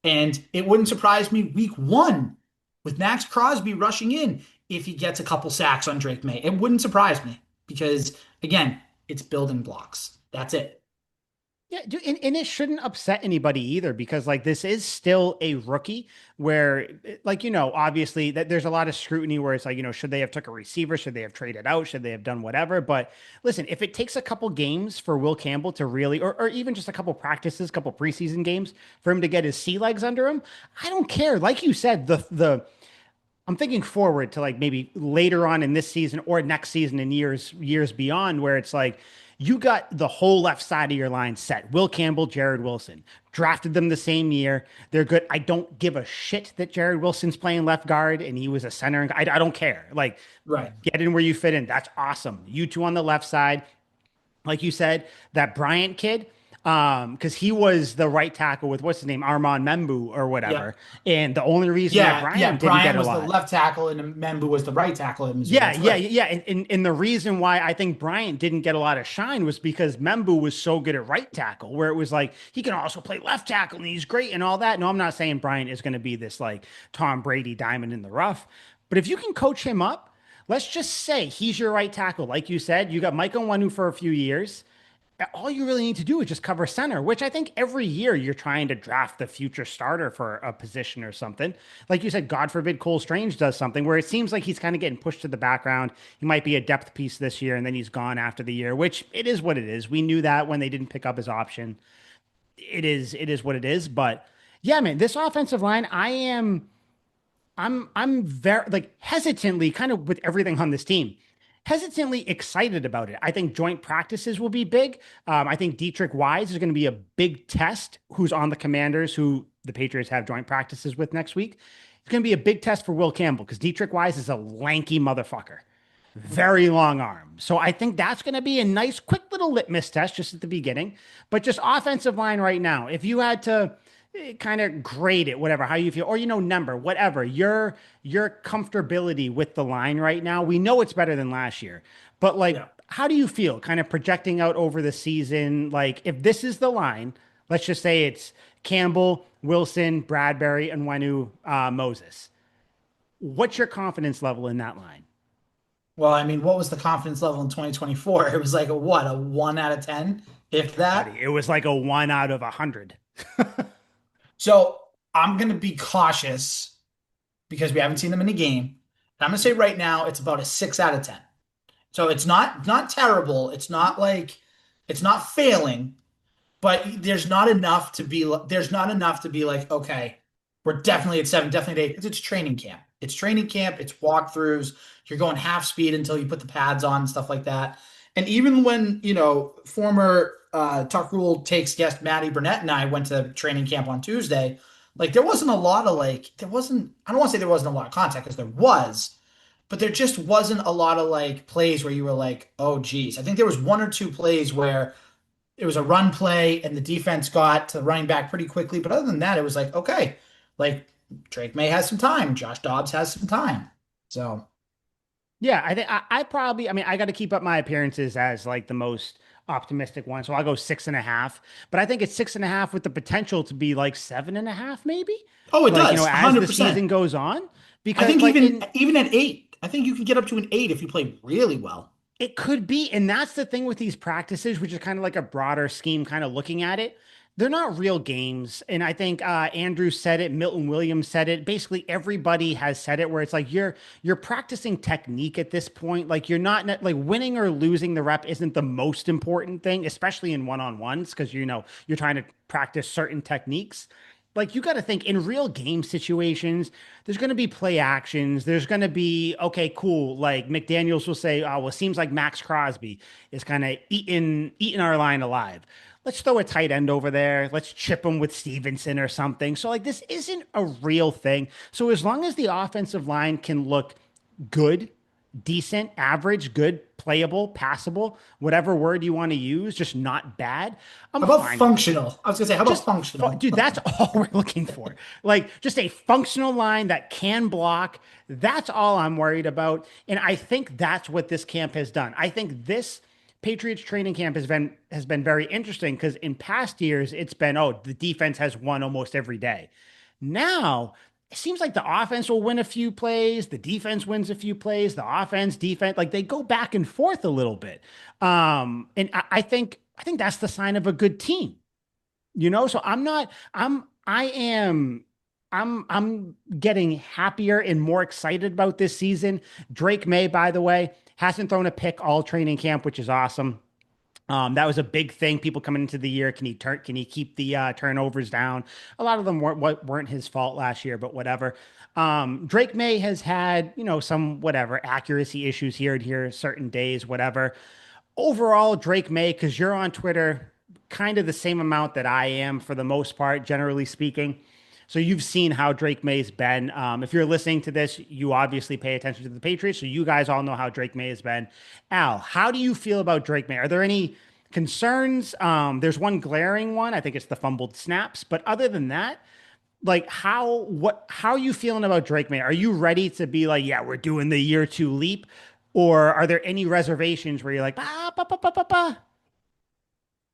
And it wouldn't surprise me week one with Max Crosby rushing in if he gets a couple sacks on Drake May. It wouldn't surprise me because, again, it's building blocks. That's it. Yeah, dude, and it shouldn't upset anybody either because like this is still a rookie where like obviously that there's a lot of scrutiny where it's like should they have took a receiver, should they have traded out, should they have done whatever, but listen, if it takes a couple games for Will Campbell to really or even just a couple practices, couple preseason games for him to get his sea legs under him, I don't care. Like you said, the I'm thinking forward to like maybe later on in this season or next season and years beyond where it's like you got the whole left side of your line set. Will Campbell, Jared Wilson. Drafted them the same year. They're good. I don't give a shit that Jared Wilson's playing left guard and he was a center. I don't care. Like, Right. get in where you fit in. That's awesome. You two on the left side. Like you said, that Bryant kid, because he was the right tackle with what's his name, Armand Membu or Yeah. whatever. And the only reason that Bryant didn't Brian get a was lot. the left tackle and Membu was the right tackle in Missouri. Yeah, That's yeah, right. yeah. And the reason why I think Bryant didn't get a lot of shine was because Membu was so good at right tackle, where it was like he can also play left tackle and he's great and all that. No, I'm not saying Bryant is going to be this like Tom Brady diamond in the rough, but if you can coach him up, let's just say he's your right tackle. Like you said, you got Mike Onwenu for a few years. All you really need to do is just cover center, which I think every year you're trying to draft the future starter for a position or something. Like you said, God forbid Cole Strange does something where it seems like he's kind of getting pushed to the background. He might be a depth piece this year and then he's gone after the year, which it is what it is. We knew that when they didn't pick up his option. It is what it is. But yeah, man, this offensive line, I'm very like hesitantly kind of with everything on this team. Hesitantly excited about it. I think joint practices will be big. I think Dietrich Wise is going to be a big test. Who's on the Commanders, who the Patriots have joint practices with next week. It's going to be a big test for Will Campbell because Dietrich Wise is a lanky motherfucker, very long arm. So I think that's going to be a nice, quick little litmus test just at the beginning. But just offensive line right now, if you had to kind of grade it, whatever, how you feel, or number, whatever, your comfortability with the line right now. We know it's better than last year, but like, Yeah. how do you feel kind of projecting out over the season? Like, if this is the line, let's just say it's Campbell, Wilson, Bradbury, and Wenu, Moses. What's your confidence level in that line? Well, I mean, what was the confidence level in 2024? It was like a what, a 1 out of 10, if that. Buddy, it was like a 1 out of 100. So I'm going to be cautious because we haven't seen them in a game. And I'm going to say right now it's about a 6 out of 10. So it's not terrible. It's not failing, but there's not enough to be like, okay, we're definitely at 7, definitely at 8. It's training camp. It's training camp, it's walkthroughs. You're going half speed until you put the pads on and stuff like that. And even when, former Tuck Rule takes guest Maddie Burnett and I went to training camp on Tuesday, like there wasn't a lot of I don't want to say there wasn't a lot of contact because there was, but there just wasn't a lot of like plays where you were like, oh geez. I think there was 1 or 2 plays where it was a run play and the defense got to the running back pretty quickly. But other than that, it was like, okay, like Drake Maye has some time. Josh Dobbs has some time. So Yeah, I think I probably, I mean, I got to keep up my appearances as like the most optimistic one. So I'll go 6.5, but I think it's 6.5 with the potential to be like 7.5, maybe. oh, it Like, does, as the 100%. season goes on, I because think like even at 8, I think you can get up to an 8 if you play really well. it could be. And that's the thing with these practices, which is kind of like a broader scheme, kind of looking at it. They're not real games. And I think Andrew said it, Milton Williams said it. Basically, everybody has said it where it's like you're practicing technique at this point. Like you're not like winning or losing the rep isn't the most important thing, especially in one-on-ones, because you're trying to practice certain techniques. Like you got to think in real game situations, there's going to be play actions. There's going to be, okay, cool. Like McDaniels will say, oh, well, it seems like Max Crosby is kind of eating our line alive. Let's throw a tight end over there. Let's chip him with Stevenson or something. So like this isn't a real thing. So as long as the offensive line can look good, decent, average, good, playable, passable, whatever word you want to use, just not bad. I'm How about fine. functional? I was gonna say, how about Just functional? dude, that's all we're looking for. Like just a functional line that can block. That's all I'm worried about. And I think that's what this camp has done. I think this Patriots training camp has been very interesting because in past years it's been, oh, the defense has won almost every day. Now it seems like the offense will win a few plays, the defense wins a few plays, the offense, defense, like they go back and forth a little bit. And I think that's the sign of a good team. So I'm getting happier and more excited about this season. Drake Maye, by the way, hasn't thrown a pick all training camp, which is awesome. That was a big thing. People coming into the year, can he keep the turnovers down? A lot of them weren't his fault last year, but whatever. Drake Maye has had, some whatever accuracy issues here and here, certain days, whatever. Overall, Drake Maye, because you're on Twitter, kind of the same amount that I am for the most part, generally speaking. So you've seen how Drake May's been. If you're listening to this, you obviously pay attention to the Patriots, so you guys all know how Drake Maye has been. Al, how do you feel about Drake Maye? Are there any concerns? There's one glaring one. I think it's the fumbled snaps. But other than that, like how are you feeling about Drake Maye? Are you ready to be like, yeah, we're doing the year two leap? Or are there any reservations where you're like, bah, bah, bah, bah, bah, bah?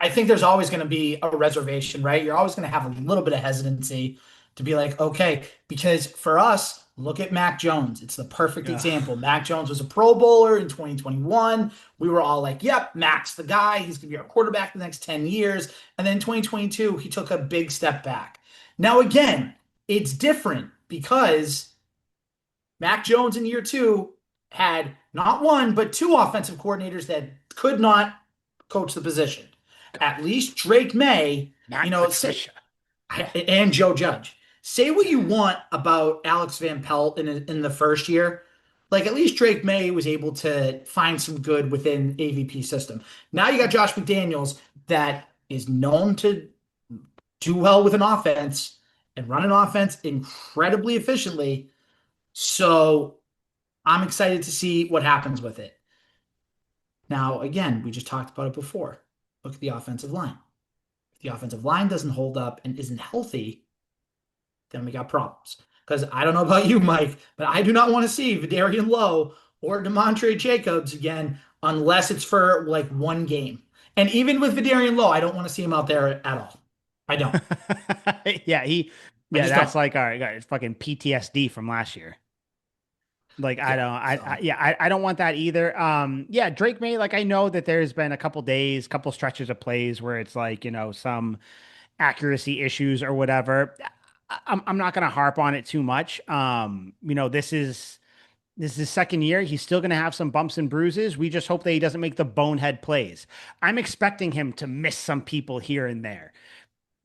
I think there's always going to be a reservation, right? You're always going to have a little bit of hesitancy to be like, okay, because for us, look at Mac Jones. It's the perfect Ugh. example. Mac Jones was a Pro Bowler in 2021. We were all like, yep, Mac's the guy. He's going to be our quarterback the next 10 years. And then in 2022, he took a big step back. Now, again, it's different because Mac Jones in year two had not one, but two offensive coordinators that could not coach the position. At least Drake Maye, Matt say, Patricia. and Joe Judge. Say what you want about Alex Van Pelt in the first year. Like at least Drake Maye was able to find some good within AVP system. Now you got Josh McDaniels that is known to do well with an offense and run an offense incredibly efficiently. So I'm excited to see what happens with it. Now, again, we just talked about it before. Look at the offensive line. If the offensive line doesn't hold up and isn't healthy, then we got problems. Because I don't know about you, Mike, but I do not want to see Vidarian Lowe or Demontre Jacobs again unless it's for like one game. And even with Vidarian Lowe, I don't want to see him out there at all. I don't. Yeah, I just that's don't. like all right, it's fucking PTSD from last year. Like I Yeah. don't, So I don't want that either. Yeah, Drake May, like I know that there's been a couple days, couple stretches of plays where it's like some accuracy issues or whatever. I'm not gonna harp on it too much. This is his second year. He's still going to have some bumps and bruises. We just hope that he doesn't make the bonehead plays. I'm expecting him to miss some people here and there.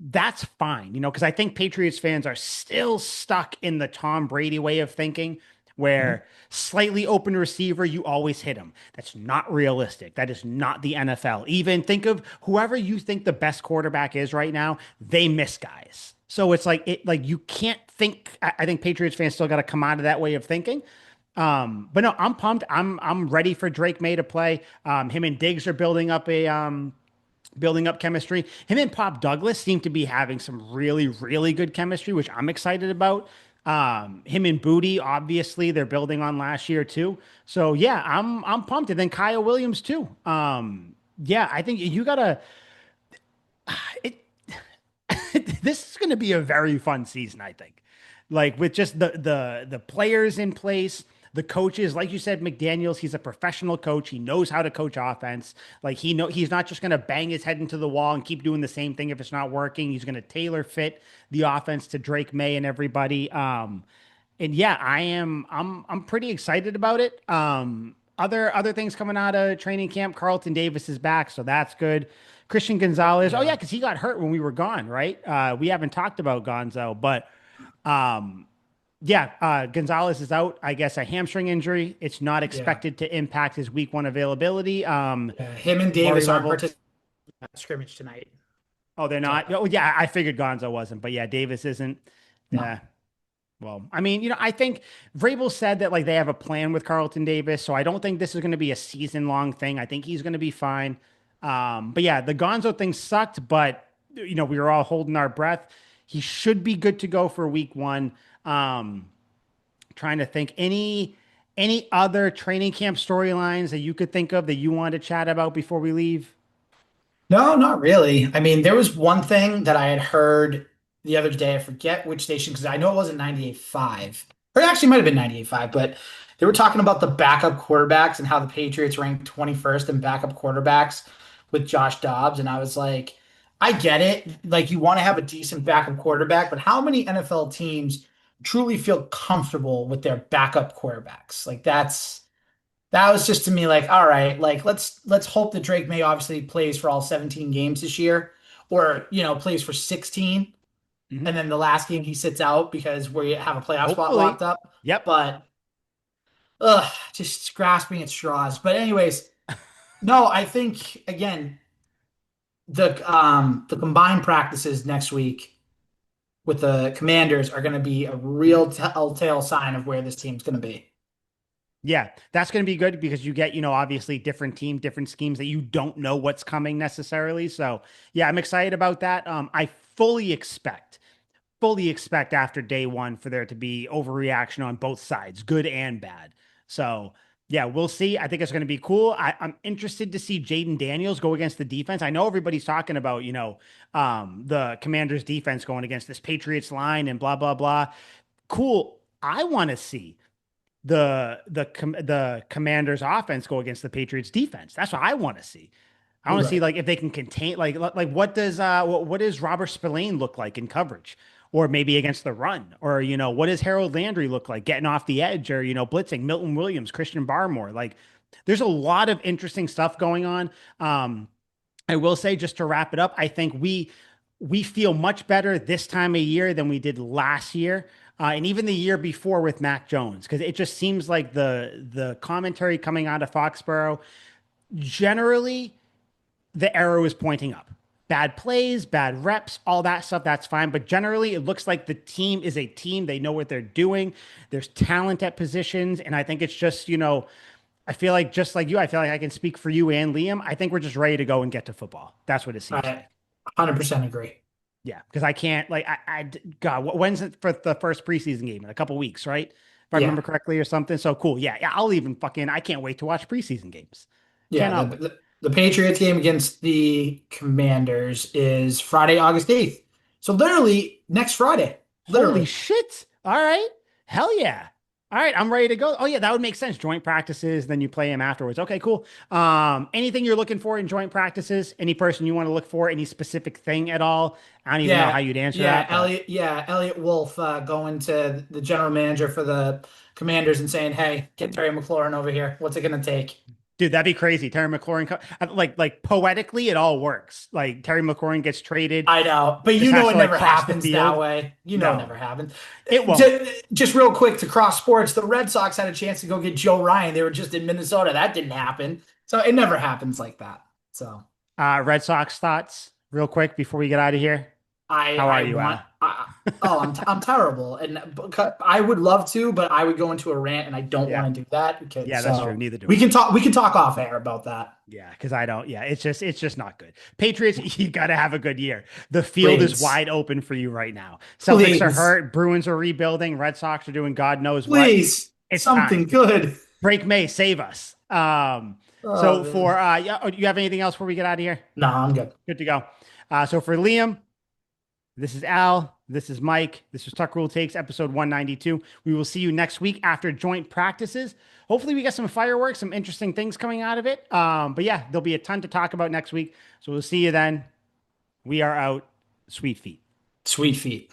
That's fine, because I think Patriots fans are still stuck in the Tom Brady way of thinking, mhm. where slightly open receiver, you always hit him. That's not realistic. That is not the NFL. Even think of whoever you think the best quarterback is right now, they miss guys. So it's like you can't think. I think Patriots fans still got to come out of that way of thinking. But no, I'm pumped. I'm ready for Drake May to play. Him and Diggs are building up chemistry. Him and Pop Douglas seem to be having some really, really good chemistry, which I'm excited about. Him and Booty, obviously, they're building on last year too. So yeah, I'm pumped. And then Kyle Williams too. Yeah, I think you gotta. It, this is going to be a very fun season, I think. Like with just the players in place, the coaches, like you said, McDaniels, he's a professional coach. He knows how to coach offense. Like he's not just going to bang his head into the wall and keep doing the same thing if it's not working. He's going to tailor fit the offense to Drake May and everybody. And yeah, I'm pretty excited about it. Other things coming out of training camp. Carlton Davis is back, so that's good. Christian Gonzalez. Oh yeah, Yeah. because he got hurt when we were gone, right? We haven't talked about Gonzo, but um, yeah, Gonzalez is out. I guess a hamstring injury. It's not Yeah. expected to impact his week one availability. Him and Worry Davis aren't level. participating in that scrimmage tonight. Oh, they're So not. Oh yeah, I figured Gonzo wasn't, but yeah, Davis isn't. no. Yeah. Well, I mean, I think Vrabel said that like they have a plan with Carlton Davis, so I don't think this is going to be a season long thing. I think he's going to be fine. But yeah, the Gonzo thing sucked, but we were all holding our breath. He should be good to go for week one. Um, Trying to think any other training camp storylines that you could think of that you want to chat about before we leave. No, not really. I mean, there was one thing that I had heard the other day. I forget which station because I know it wasn't 98.5, or it actually might have been 98.5, but they were talking about the backup quarterbacks and how the Patriots ranked 21st in backup quarterbacks with Josh Dobbs. And I was like, I get it. Like you want to have a decent backup quarterback, but how many NFL teams truly feel comfortable with their backup quarterbacks? That was just to me like, all right, like let's hope that Drake May obviously plays for all 17 games this year, or plays for 16, Mhm. and then the last game he sits out because we have a playoff spot Hopefully. locked up. Yep. But just grasping at straws. But anyways, no, I think again the combined practices next week with the Commanders are going to be a Mhm. real telltale sign of where this team's going to be. Yeah, that's going to be good because you get, obviously different team, different schemes that you don't know what's coming necessarily. So, yeah, I'm excited about that. I fully expect after day one for there to be overreaction on both sides, good and bad. So, yeah, we'll see. I think it's going to be cool. I'm interested to see Jaden Daniels go against the defense. I know everybody's talking about, the Commanders defense going against this Patriots line and blah, blah, blah. Cool. I want to see the Commanders offense go against the Patriots defense. That's what I want to see. I want to see Right. like if they can contain like what does Robert Spillane look like in coverage, or maybe against the run, or what does Harold Landry look like getting off the edge, or blitzing Milton Williams, Christian Barmore. Like there's a lot of interesting stuff going on. I will say, just to wrap it up, I think we feel much better this time of year than we did last year. And even the year before with Mac Jones, because it just seems like the commentary coming out of Foxborough, generally the arrow is pointing up. Bad plays, bad reps, all that stuff, that's fine. But generally, it looks like the team is a team. They know what they're doing. There's talent at positions. And I think it's just, I feel like just like you, I feel like I can speak for you and Liam. I think we're just ready to go and get to football. That's what it seems I like. 100% agree. Yeah, because I can't like God. When's it for the first preseason game? In a couple weeks, right? If I Yeah. remember correctly, or something. So cool. Yeah, yeah. I'll even fucking. I can't wait to watch preseason games. Yeah, Cannot wait. the Patriots game against the Commanders is Friday, August 8th. So literally next Friday. Holy Literally. shit! All right, hell yeah. All right, I'm ready to go. Oh yeah, that would make sense. Joint practices, then you play him afterwards. Okay, cool. Anything you're looking for in joint practices? Any person you want to look for? Any specific thing at all? I don't even know how Yeah, you'd answer that, but Elliot Wolf going to the general manager for the Commanders and saying, "Hey, get Terry McLaurin over here. What's it gonna take?" dude, that'd be crazy. Terry McLaurin, like poetically, it all works. Like Terry McLaurin gets traded, I know, but just has it to like never cross the happens that field. way. It No, never happens. it won't. Just real quick to cross sports, the Red Sox had a chance to go get Joe Ryan. They were just in Minnesota. That didn't happen. So it never happens like that. So Red Sox thoughts, real quick, before we get out of here. How are I you, want. Al? I'm terrible, and I would love to, but I would go into a rant, and I don't Yeah, want to do that because yeah, that's true. so Neither do we I. can talk. We can talk off air about that, Yeah, because I don't. Yeah, it's just not good. Patriots, you got to have a good year. The field is please, wide open for you right now. Celtics are please, hurt. Bruins are rebuilding. Red Sox are doing God knows what. please, It's something time. good. Break May, save us. Oh So man, for yeah, oh, you have anything else before we get out of here? no, I'm good. Good to go. So for Liam, this is Al. This is Mike. This was Tuck Rule Takes, episode 192. We will see you next week after joint practices. Hopefully, we get some fireworks, some interesting things coming out of it. But yeah, there'll be a ton to talk about next week. So we'll see you then. We are out. Sweet feet. Sweet feet.